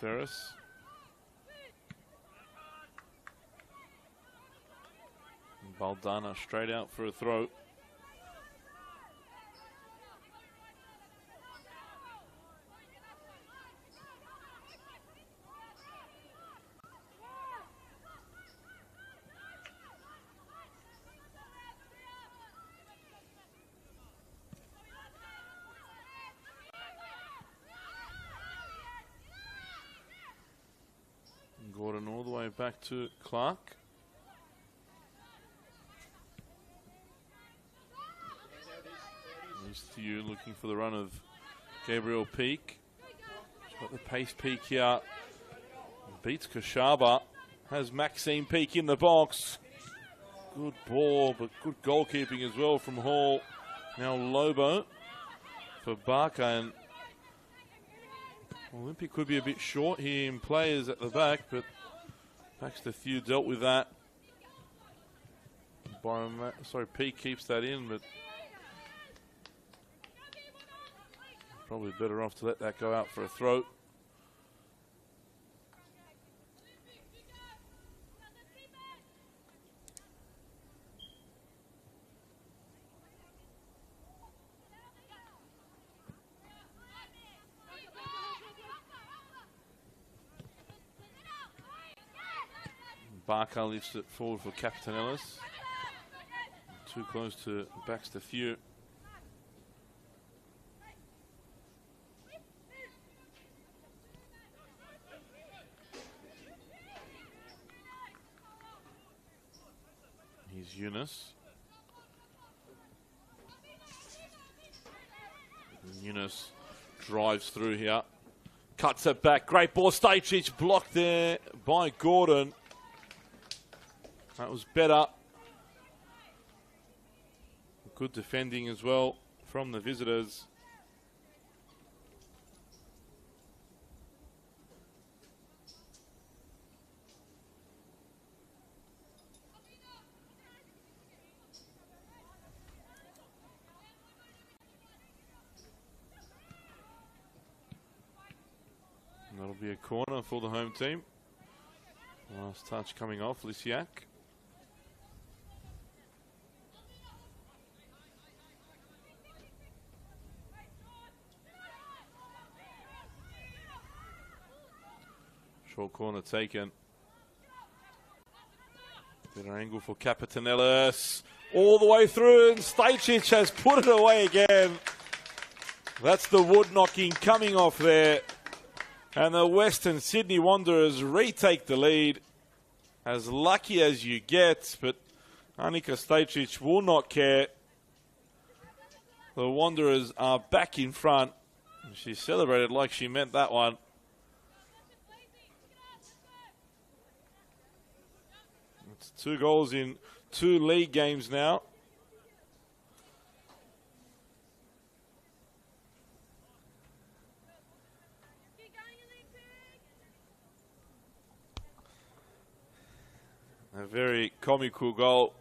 Ferris. And Baldana straight out for a throw. Gordon all the way back to Clark. Here's Thew looking for the run of Gabriel Peak. She's got the pace Peak here. Beats Kashaba. Has Maxine Peak in the box. Good ball, but good goalkeeping as well from Hall. Now Lobo for Barker, and Olympic could be a bit short here in players at the back, but Baxter Few dealt with that. Peak keeps that in, but probably better off to let that go out for a throw. Barker lifts it forward for Captain Ellis. Too close to Baxter Few. Here's Eunice. And Eunice drives through here. Cuts it back. Great ball. Stajcic blocked there by Gordon. That was better. Good defending as well from the visitors. And that'll be a corner for the home team. Last touch coming off Lysiak. Short corner taken. Better angle for Capitanellis. All the way through, and Stajcic has put it away again. That's the wood knocking coming off there. And the Western Sydney Wanderers retake the lead. As lucky as you get, but Annika Stajcic will not care. The Wanderers are back in front. She celebrated like she meant that one. It's 2 goals in 2 league games now. A very comical goal.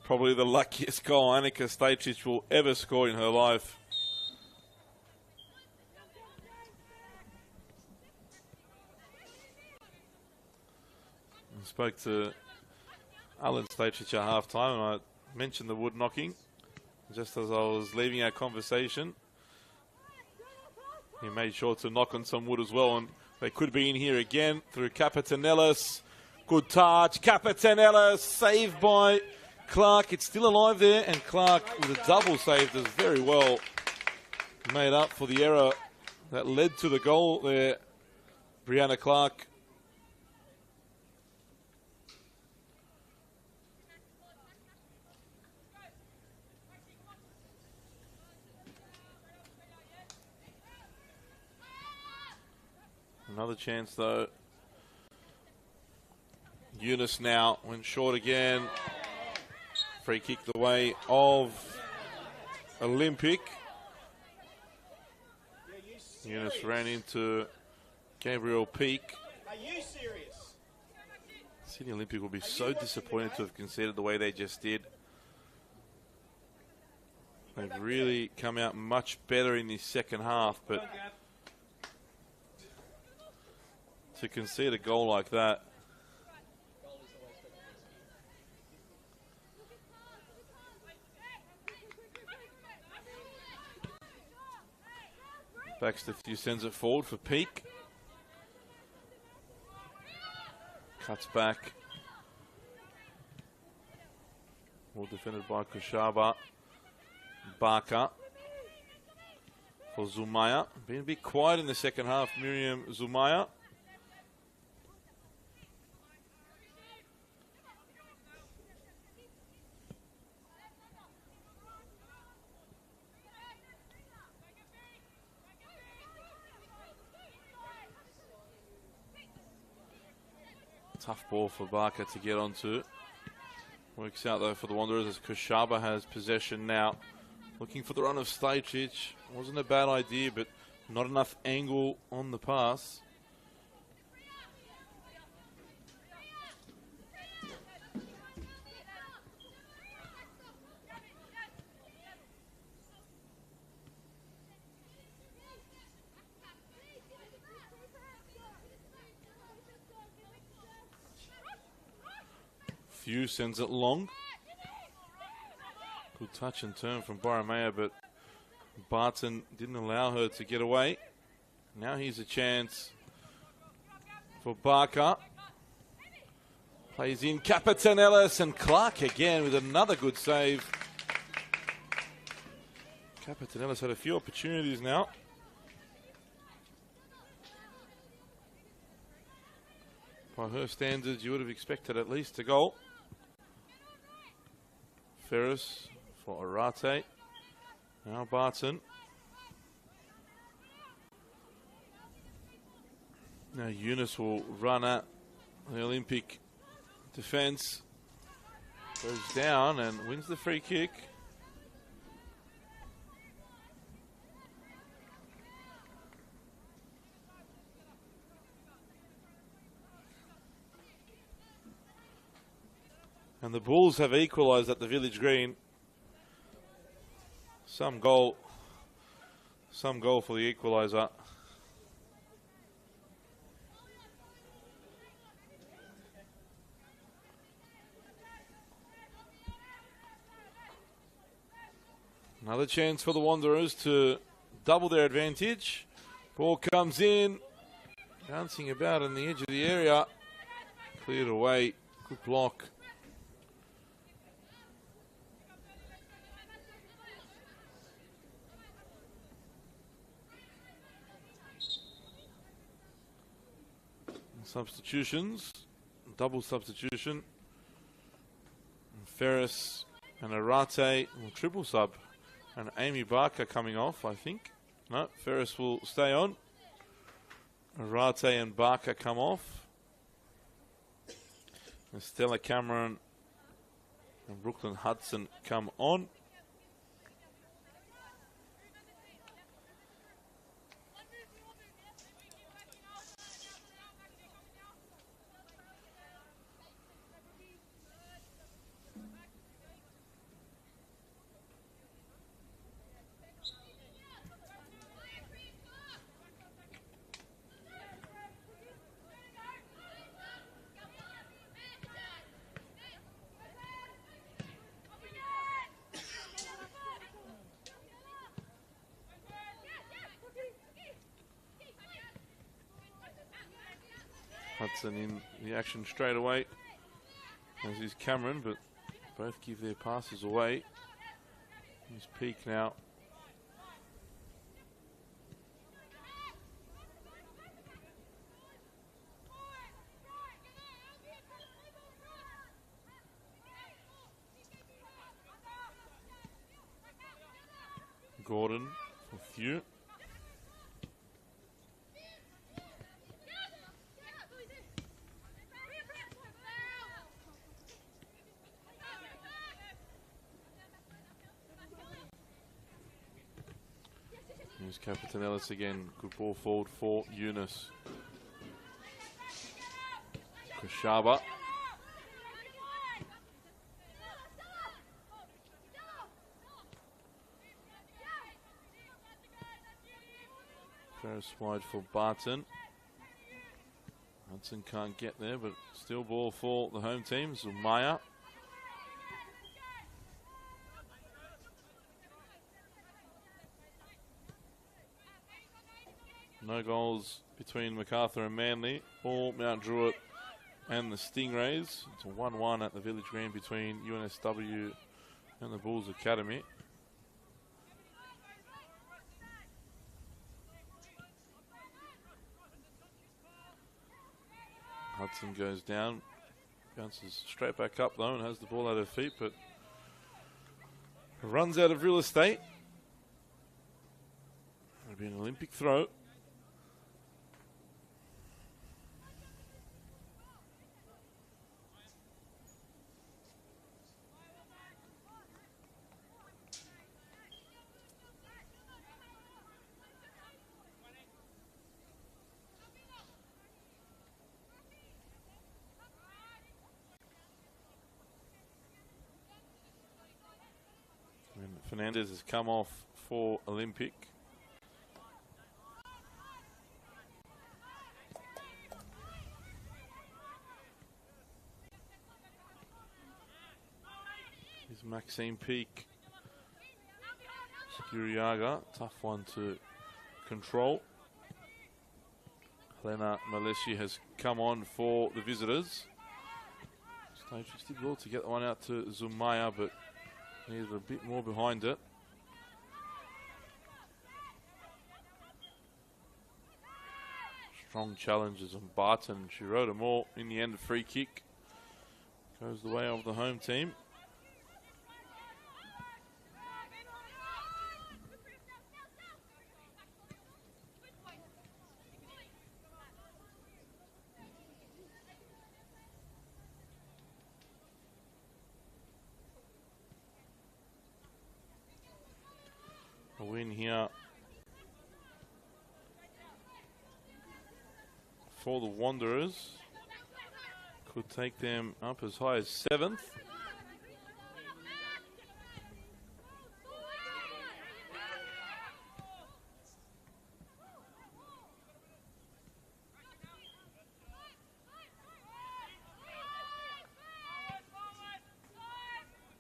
Probably the luckiest goal Annika Stajcic will ever score in her life. I spoke to Alan Stajcic at half-time, and I mentioned the wood knocking just as I was leaving our conversation. He made sure to knock on some wood as well, and they could be in here again through Capetanellis. Good touch, Capetanellis, saved by Clark. It's still alive there, and Clark with a double save does very well. Made up for the error that led to the goal there, Brianna Clark. Another chance though. Eunice now went short again. Free kick the way of Olympic. Eunice ran into Gabriel Peak. Are you serious? Sydney Olympic will be so disappointed to have conceded the way they just did. They've really come out much better in this second half, but to concede a goal like that. Baxter sends it forward for Peak. Cuts back. Well defended by Kushaba. Barker for Zumaya. Been a bit quiet in the second half, Miriam Zumaya. Tough ball for Barker to get onto. Works out though for the Wanderers as Kushaba has possession now. Looking for the run of Stajcic. Wasn't a bad idea, but not enough angle on the pass. Few sends it long. Good touch and turn from Borromeo, but Barton didn't allow her to get away. Now here's a chance for Barker. Plays in Capetanellis, and Clark again with another good save. Capetanellis had a few opportunities now. By her standards, you would have expected at least a goal. Ferris for Arate. Now Barton. Now Eunice will run at the Olympic defence. Goes down and wins the free kick. And the Bulls have equalised at the Village Green. Some goal for the equaliser. Another chance for the Wanderers to double their advantage. Ball comes in, bouncing about on the edge of the area. Cleared away, good block. Substitutions, double substitution. Ferris and Arate will triple sub. And Amy Barker coming off, I think. No, Ferris will stay on. Arate and Barker come off. And Stella Cameron and Brooklyn Hudson come on. Hudson in the action straight away, as is Cameron, but both give their passes away. Here's Peak now. Gordon for Few. Here's Captain Ellis again. Good ball forward for Eunice. Kashaba. Ferris wide for Barton. Hudson can't get there, but still ball for the home team. Zumaya. No goals between MacArthur and Manly, or Mount Druitt and the Stingrays. It's a 1-1 at the Village Green between NSW and the Bulls Academy. Hudson goes down, bounces straight back up though and has the ball at her feet, but runs out of real estate. It'll be an Olympic throw. Fernandez has come off for Olympic. Here's Maxine Peak. Skuriaga, tough one to control. Helena Malesi has come on for the visitors. Stage 60 ball to get the one out to Zumaya, but needed a bit more behind it. Strong challenges on Barton. She rode them all. In the end, a free kick goes the way of the home team. A win here for the Wanderers. Could take them up as high as 7th.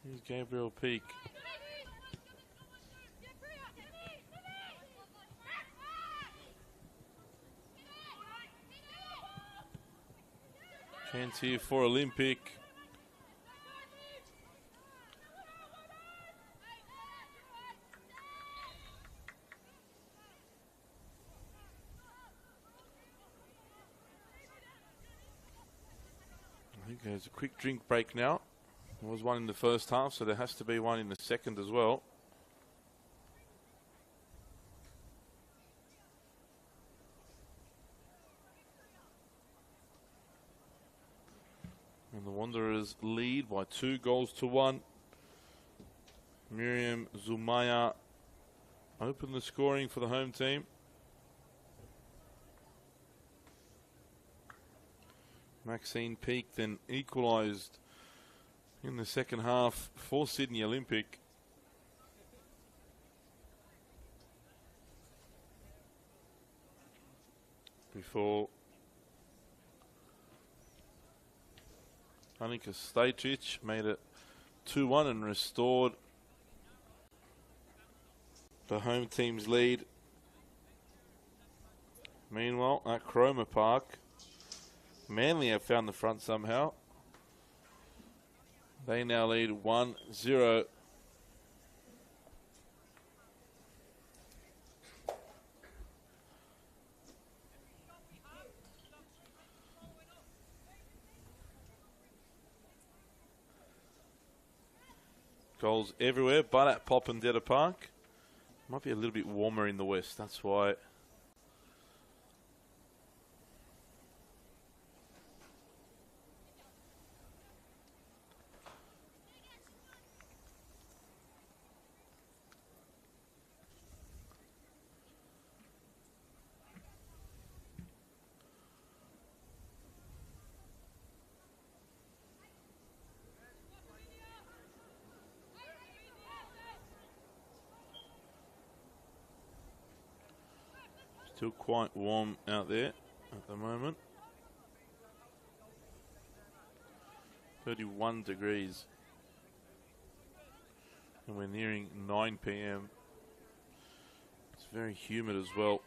Here's Gabriel Peak. Chance here for Olympic. I think there's a quick drink break now. There was one in the first half, so there has to be one in the second as well. And the Wanderers lead by 2-1. Miriam Zumaya opened the scoring for the home team. Maxine Peak then equalised in the second half for Sydney Olympic. Before Anika Stajcic made it 2-1 and restored the home team's lead. Meanwhile, at Cromer Park, Manly have found the front somehow. They now lead 1-0. Goals everywhere, but at Popondetta Park. Might be a little bit warmer in the west, that's why. Still quite warm out there at the moment. 31 degrees. And we're nearing 9 p.m. It's very humid as well.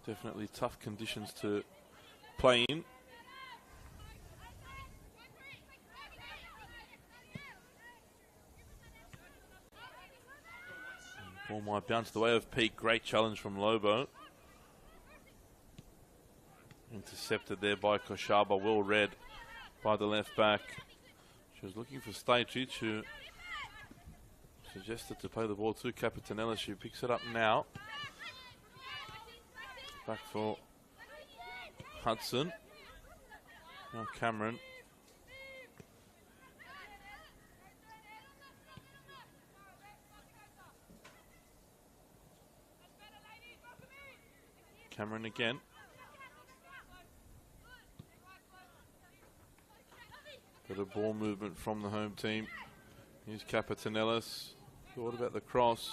Definitely tough conditions to play in. Ball might bounce the way of Peak. Great challenge from Lobo. Intercepted there by Koshaba. Well read by the left back. She was looking for Stajcic, who suggested to play the ball to Capitanella. She picks it up now. Back for Hudson. Now Cameron. Cameron again. Bit of ball movement from the home team. Here's Capitanellis. What about the cross?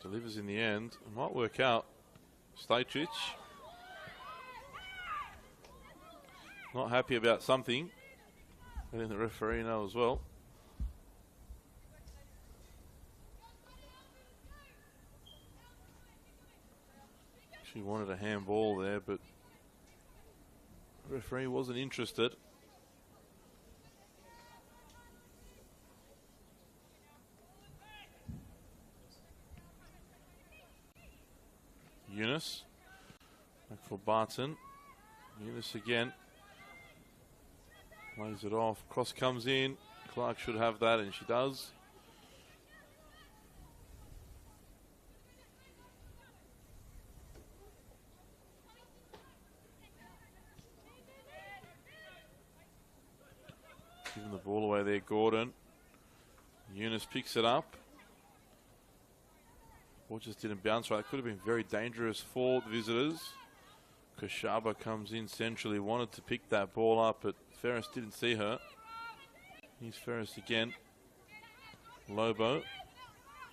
Delivers in the end. It might work out. Stajcic. Not happy about something. Letting the referee know as well. She wanted a handball there, but the referee wasn't interested. Eunice. Back for Barton. Eunice again. Lays it off. Cross comes in. Clark should have that, and she does. Giving the ball away there, Gordon. Eunice picks it up. Ball just didn't bounce right. It could have been very dangerous for the visitors. Koshaba comes in centrally, wanted to pick that ball up, but Ferris didn't see her. Here's Ferris again. Lobo.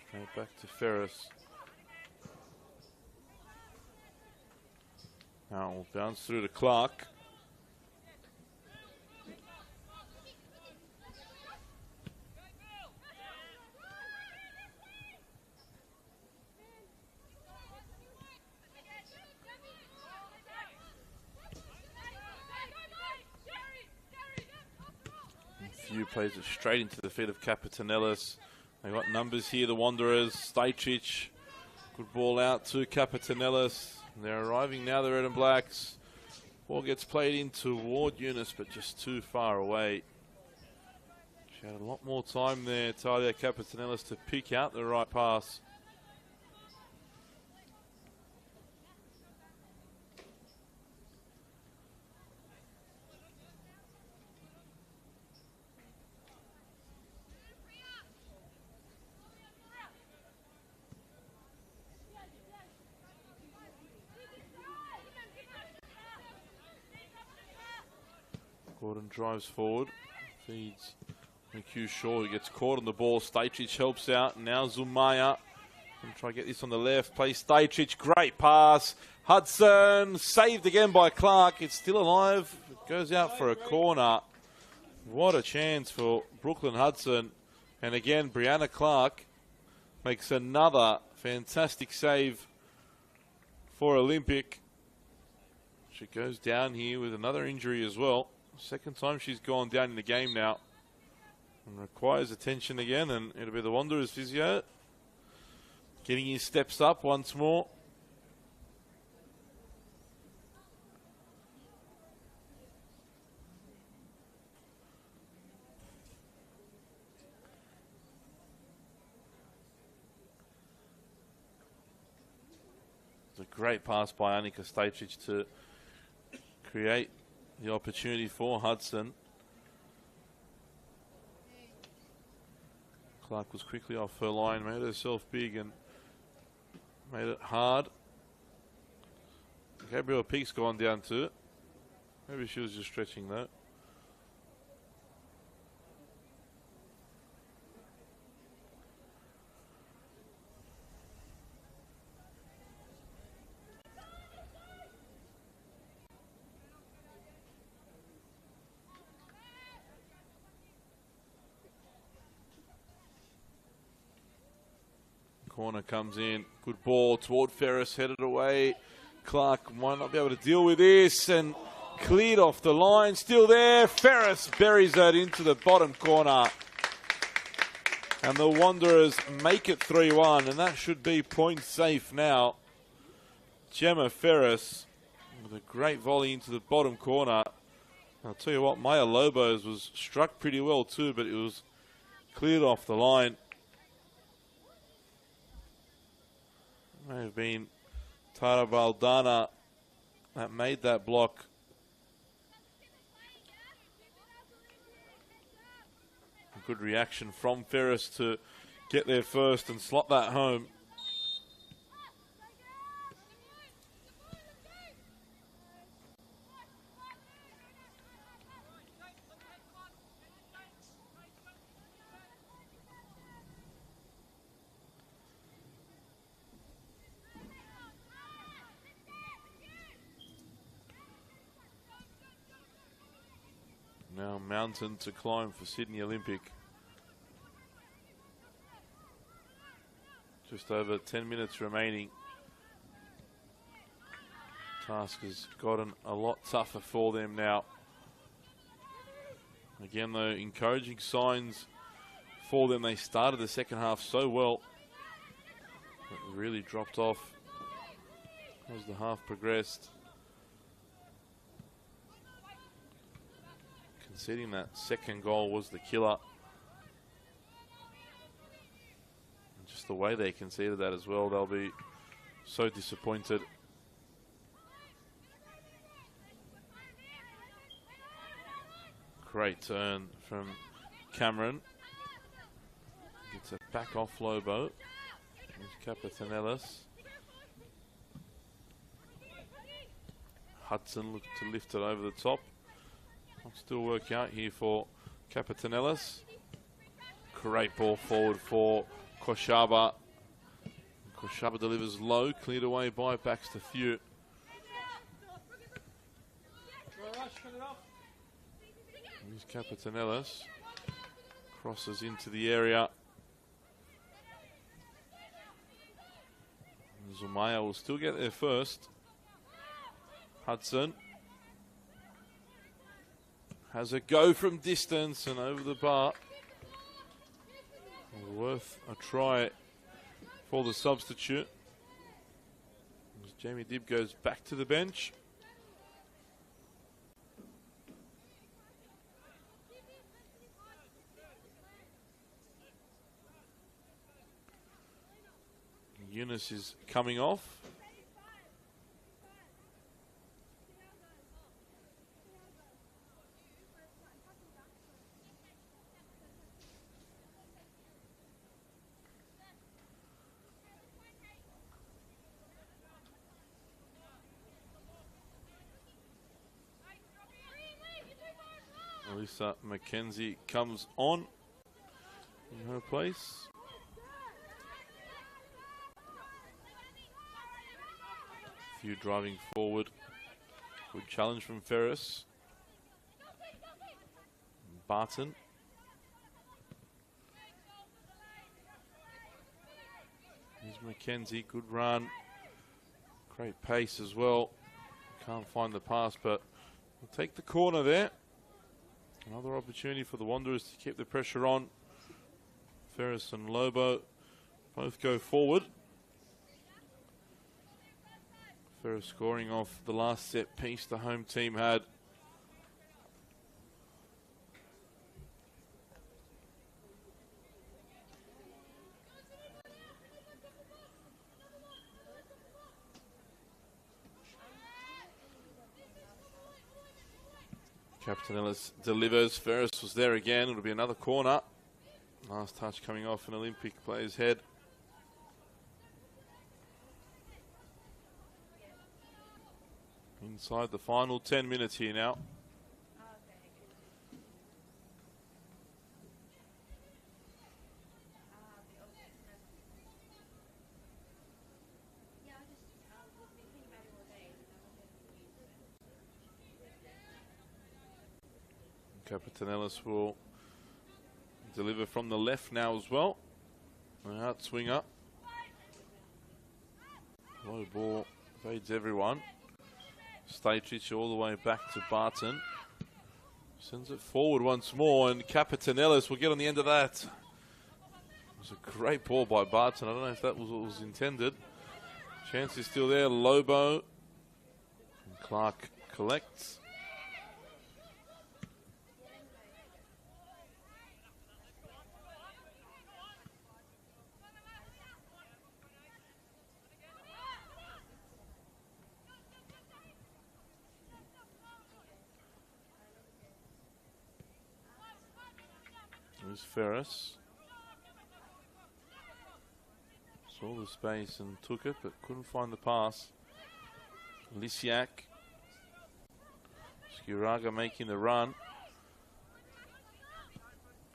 Straight back to Ferris. Now we'll bounce through to Clark. Plays it straight into the feet of Capitanellis. They got numbers here, the Wanderers. Stajcic, good ball out to Capitanellis. They're arriving now, the Red and Blacks. Ball gets played in toward Eunice, but just too far away. She had a lot more time there, Talia Capitanellis, to pick out the right pass. Gordon drives forward, feeds McHugh Shaw, who gets caught on the ball. Stajcic helps out. Now Zumaya. Gonna try to get this on the left. Play Stajcic. Great pass. Hudson saved again by Clark. It's still alive. It goes out for a corner. What a chance for Brooklyn Hudson. And again, Brianna Clark makes another fantastic save for Olympic. She goes down here with another injury as well. Second time she's gone down in the game now. And requires attention again, and it'll be the Wanderers physio getting his steps up once more. It's a great pass by Annika Stapcic to create the opportunity for Hudson. Clark was quickly off her line, made herself big and made it hard. Gabrielle Peake's gone down to it. Maybe she was just stretching that. Corner comes in. Good ball toward Ferris, headed away. Clark might not be able to deal with this and cleared off the line. Still there. Ferris buries that into the bottom corner. And the Wanderers make it 3-1, and that should be point safe now. Gemma Ferris with a great volley into the bottom corner. I'll tell you what, Maya Lobos was struck pretty well too, but it was cleared off the line. May have been Tara Baldana that made that block. A good reaction from Ferris to get there first and slot that home. Now mountain to climb for Sydney Olympic. Just over 10 minutes remaining. Task has gotten a lot tougher for them now. Again though, encouraging signs for them. They started the second half so well, but really dropped off as the half progressed. Conceding that second goal was the killer. And just the way they conceded that as well, they'll be so disappointed. Great turn from Cameron. Gets it back off Lobo. There's Capitanellis. Hudson looked to lift it over the top. Still work out here for Capitanellis. Great ball forward for Koshaba. Koshaba delivers low, cleared away by Baxter Few. Here's Capitanellis. Crosses into the area. Zumaya will still get there first. Hudson has a go from distance and over the bar. Worth a try for the substitute. As Jamie Dibb goes back to the bench. Eunice is coming off. Lisa McKenzie comes on in her place. Few driving forward. Good challenge from Ferris. Barton. Here's McKenzie. Good run. Great pace as well. Can't find the pass, but we'll take the corner there. Another opportunity for the Wanderers to keep the pressure on. Ferris and Lobo both go forward. Ferris scoring off the last set piece the home team had. Captain Ellis delivers. Ferris was there again. It'll be another corner. Last touch coming off an Olympic player's head. Inside the final 10 minutes here now. Captain Ellis will deliver from the left now as well. An out swinger. Low ball evades everyone. Statrich all the way back to Barton. Sends it forward once more, and Captain Ellis will get on the end of that. It was a great ball by Barton. I don't know if that was what was intended. Chance is still there. Lobo. And Clark collects. There's Ferris. Saw the space and took it, but couldn't find the pass. Lisiak. Skiraga making the run.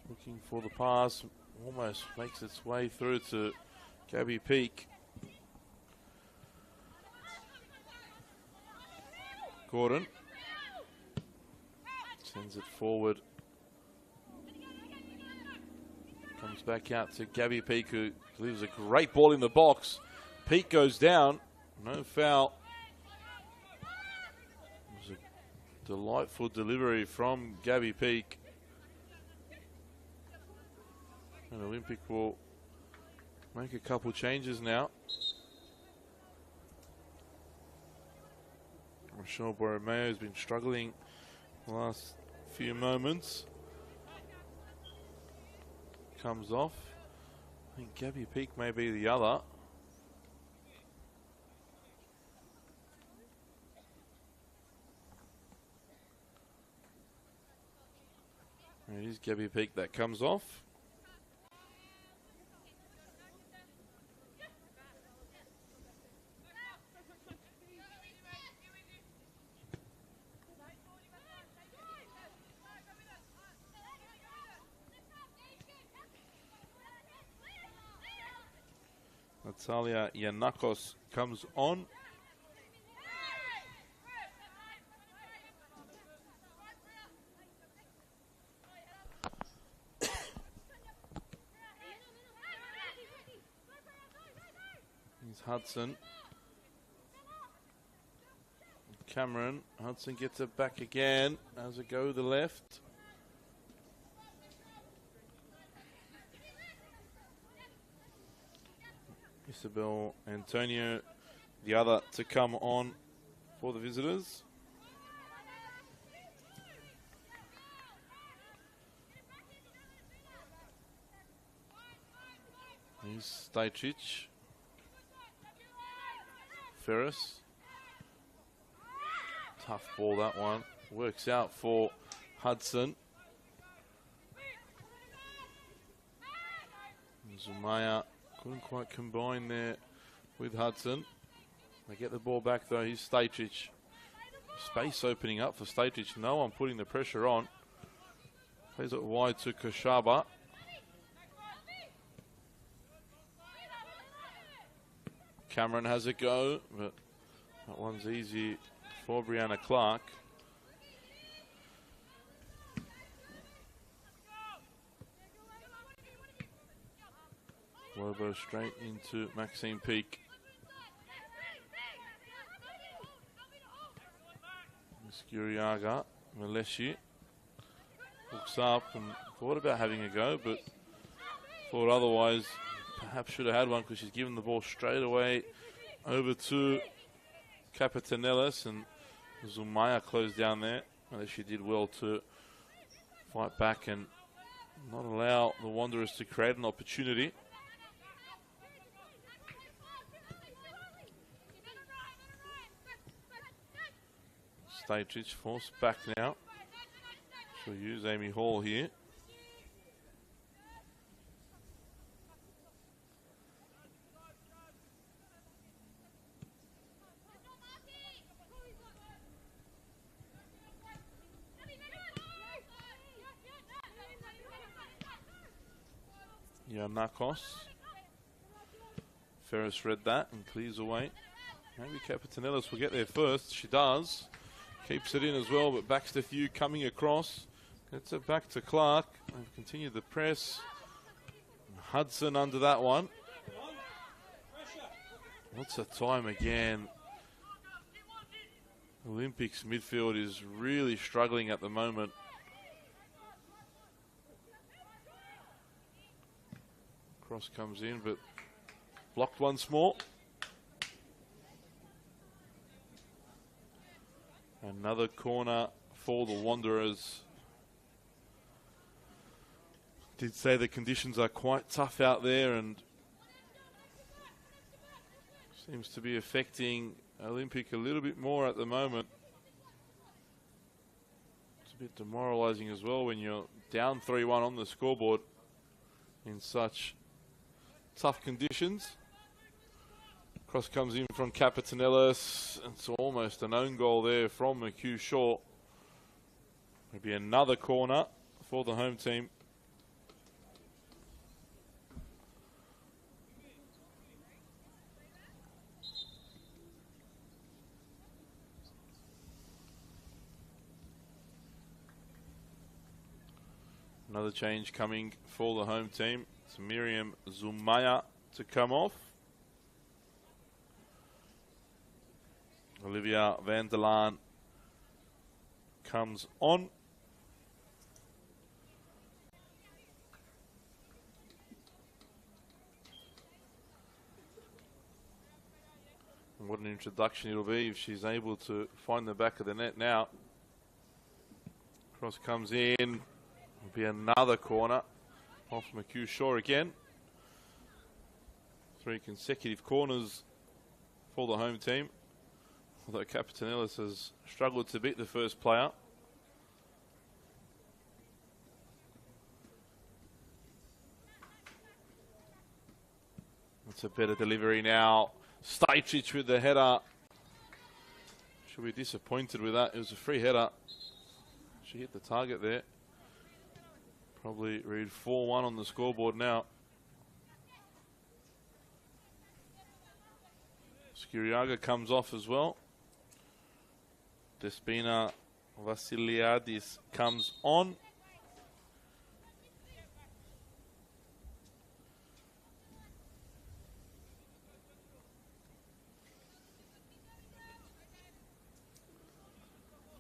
Looking for the pass. Almost makes its way through to Gabby Peak. Gordon. Sends it forward. Comes back out to Gabby Peak, who delivers a great ball in the box. Peak goes down. No foul. It was a delightful delivery from Gabby Peak. And Olympic will make a couple changes now. Rochelle Borromeo has been struggling the last few moments. Comes off. I think Gabby Peak may be the other. It is Gabby Peak that comes off. Natalia Yanakos comes on. Here's Hudson. Cameron. Hudson gets it back again. As it go to the left. Isabel Antonio, the other to come on for the visitors. Here's Stajcic. Ferris. Tough ball, that one. Works out for Hudson. Zumaya couldn't quite combine there with Hudson. They get the ball back though. Here's Stajcic. Space opening up for Stajcic. No one putting the pressure on. Plays it wide to Koshaba. Cameron has a go, but that one's easy for Brianna Clark. Lobo straight into Maxine Peak. Skuriaga, Maleshi looks up and thought about having a go, but thought otherwise. Perhaps should have had one because she's given the ball straight away over to Capetanellis, and Zumaya closed down there. Well, she did well to fight back and not allow the Wanderers to create an opportunity. Stajcic forced back now. She'll use Amy Hall here. Yanakos. Ferris read that and clears away. Maybe Capetanellis will get there first. She does. Keeps it in as well, but Baxter Few coming across. Gets it back to Clark. They've continued the press. Hudson under that one. What's the time again? Olympics midfield is really struggling at the moment. Cross comes in, but blocked once more. Another corner for the Wanderers. Did say the conditions are quite tough out there and seems to be affecting Olympic a little bit more at the moment. It's a bit demoralising as well when you're down 3-1 on the scoreboard in such tough conditions. Cross comes in from Capetanellis. It's almost an own goal there from McHugh Shaw. Maybe another corner for the home team. Another change coming for the home team. It's Miriam Zumaya to come off. Olivia van der Laan comes on. And what an introduction it'll be if she's able to find the back of the net now. Cross comes in. Will be another corner off McHugh Shaw again. 3 consecutive corners for the home team. Although Capetanellis has struggled to beat the first player. That's a better delivery now. Stajcic with the header. She'll be disappointed with that. It was a free header. She hit the target there. Probably read 4-1 on the scoreboard now. Skuriaga comes off as well. Despina Vassiliadis comes on.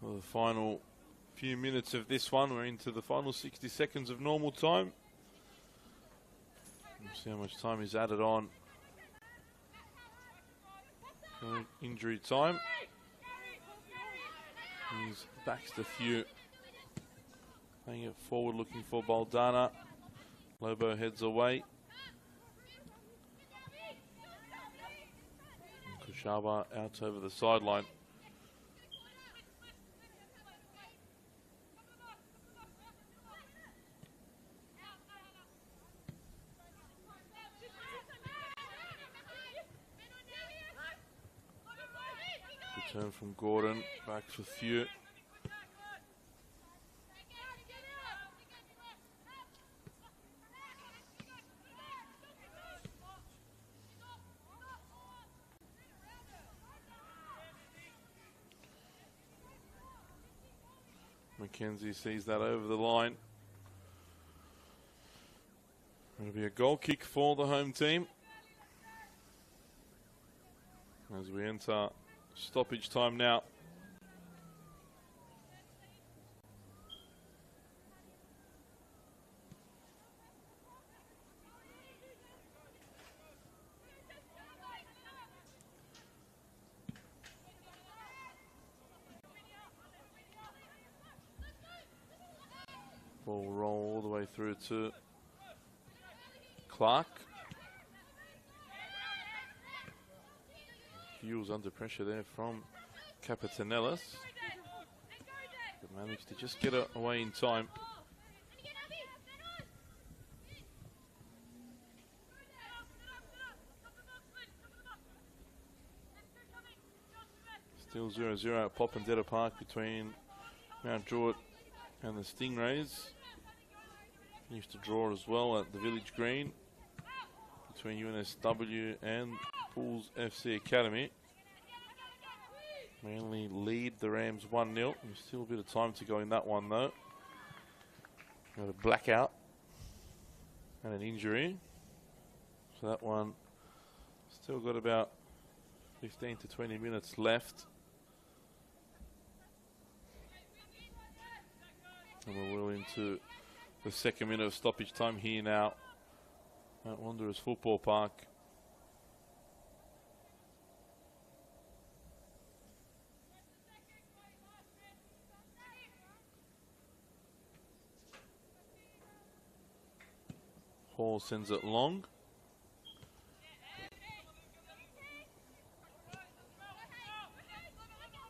For the final few minutes of this one, we're into the final 60 seconds of normal time. Let's see how much time is added on. Injury time. He's Baxter Few playing it forward, looking for Baldana. Lobo heads away. And Kushaba out over the sideline. Return from Gordon, back for Few. McKenzie sees that over the line. It'll be a goal kick for the home team as we enter stoppage time now. Ball will roll all the way through to Clark. Hughes under pressure there from Capetanellis. But managed to just get it away in time. Still 0-0 at Popondetta Park between Mount Druitt and the Stingrays. Used to draw as well at the Village Green between UNSW and Pools FC Academy. Manly lead the Rams 1-0. There's still a bit of time to go in that one though. Got a blackout and an injury. So that one still got about 15 to 20 minutes left. And we're well into the second minute of stoppage time here now at Wanderers Football Park. Hall sends it long.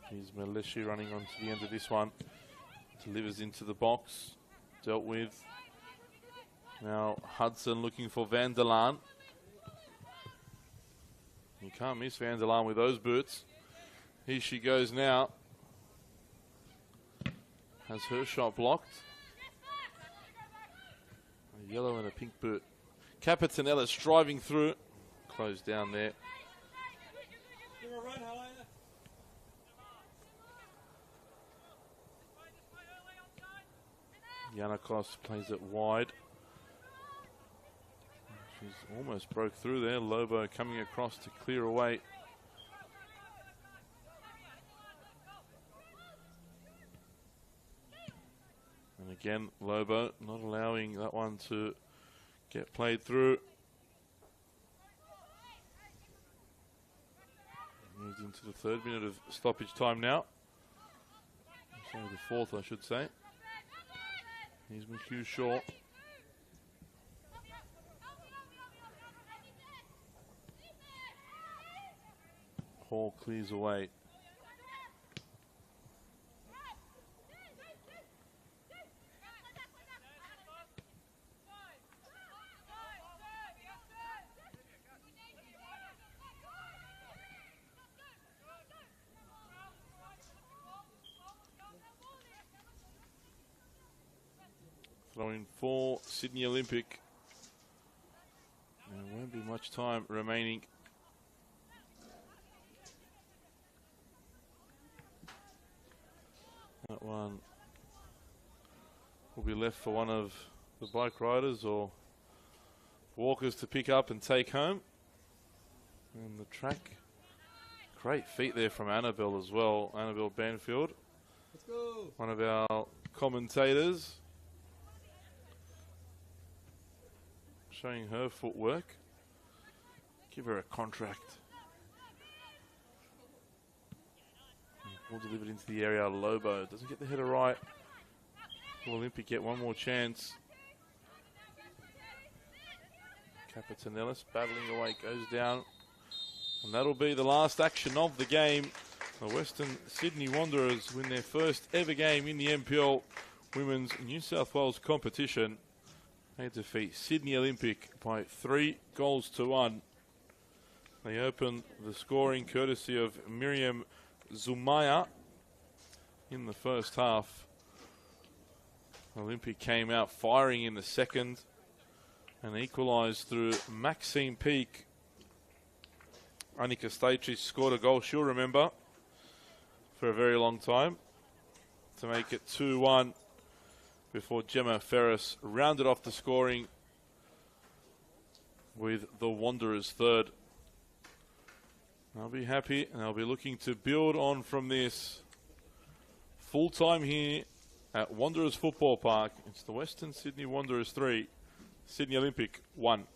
Here's Meleshi running on to the end of this one. Delivers into the box. Dealt with. Now Hudson looking for Van der Laan. You can't miss Van der Laan with those boots. Here she goes now. Has her shot blocked. A yellow and a pink boot. Capetanellis driving through. Closed down there. Yanakos plays it wide. She's almost broke through there. Lobo coming across to clear away. And again, Lobo not allowing that one to get played through. Moves into the third minute of stoppage time now. Sorry, the fourth, I should say. Here's McHugh Shaw. Hall clears away. Throwing for Sydney Olympic. There won't be much time remaining. That one will be left for one of the bike riders or walkers to pick up and take home. And the track, great feet there from Annabelle as well. Annabelle Banfield. Let's go. One of our commentators. Showing her footwork. Give her a contract. Ball delivered into the area. Lobo doesn't get the header right. Will Olympic get one more chance? Capetanellis battling away, goes down. And that'll be the last action of the game. The Western Sydney Wanderers win their first ever game in the NPL Women's New South Wales competition. They defeat Sydney Olympic by 3-1. They open the scoring courtesy of Miriam Zumaya in the first half. Olympic came out firing in the second and equalised through Maxine Peake. Annika Staichis scored a goal she'll remember for a very long time to make it 2-1. Before Gemma Ferris rounded off the scoring with the Wanderers' third. They'll be happy and they'll be looking to build on from this. Full time here at Wanderers Football Park. It's the Western Sydney Wanderers 3, Sydney Olympic 1.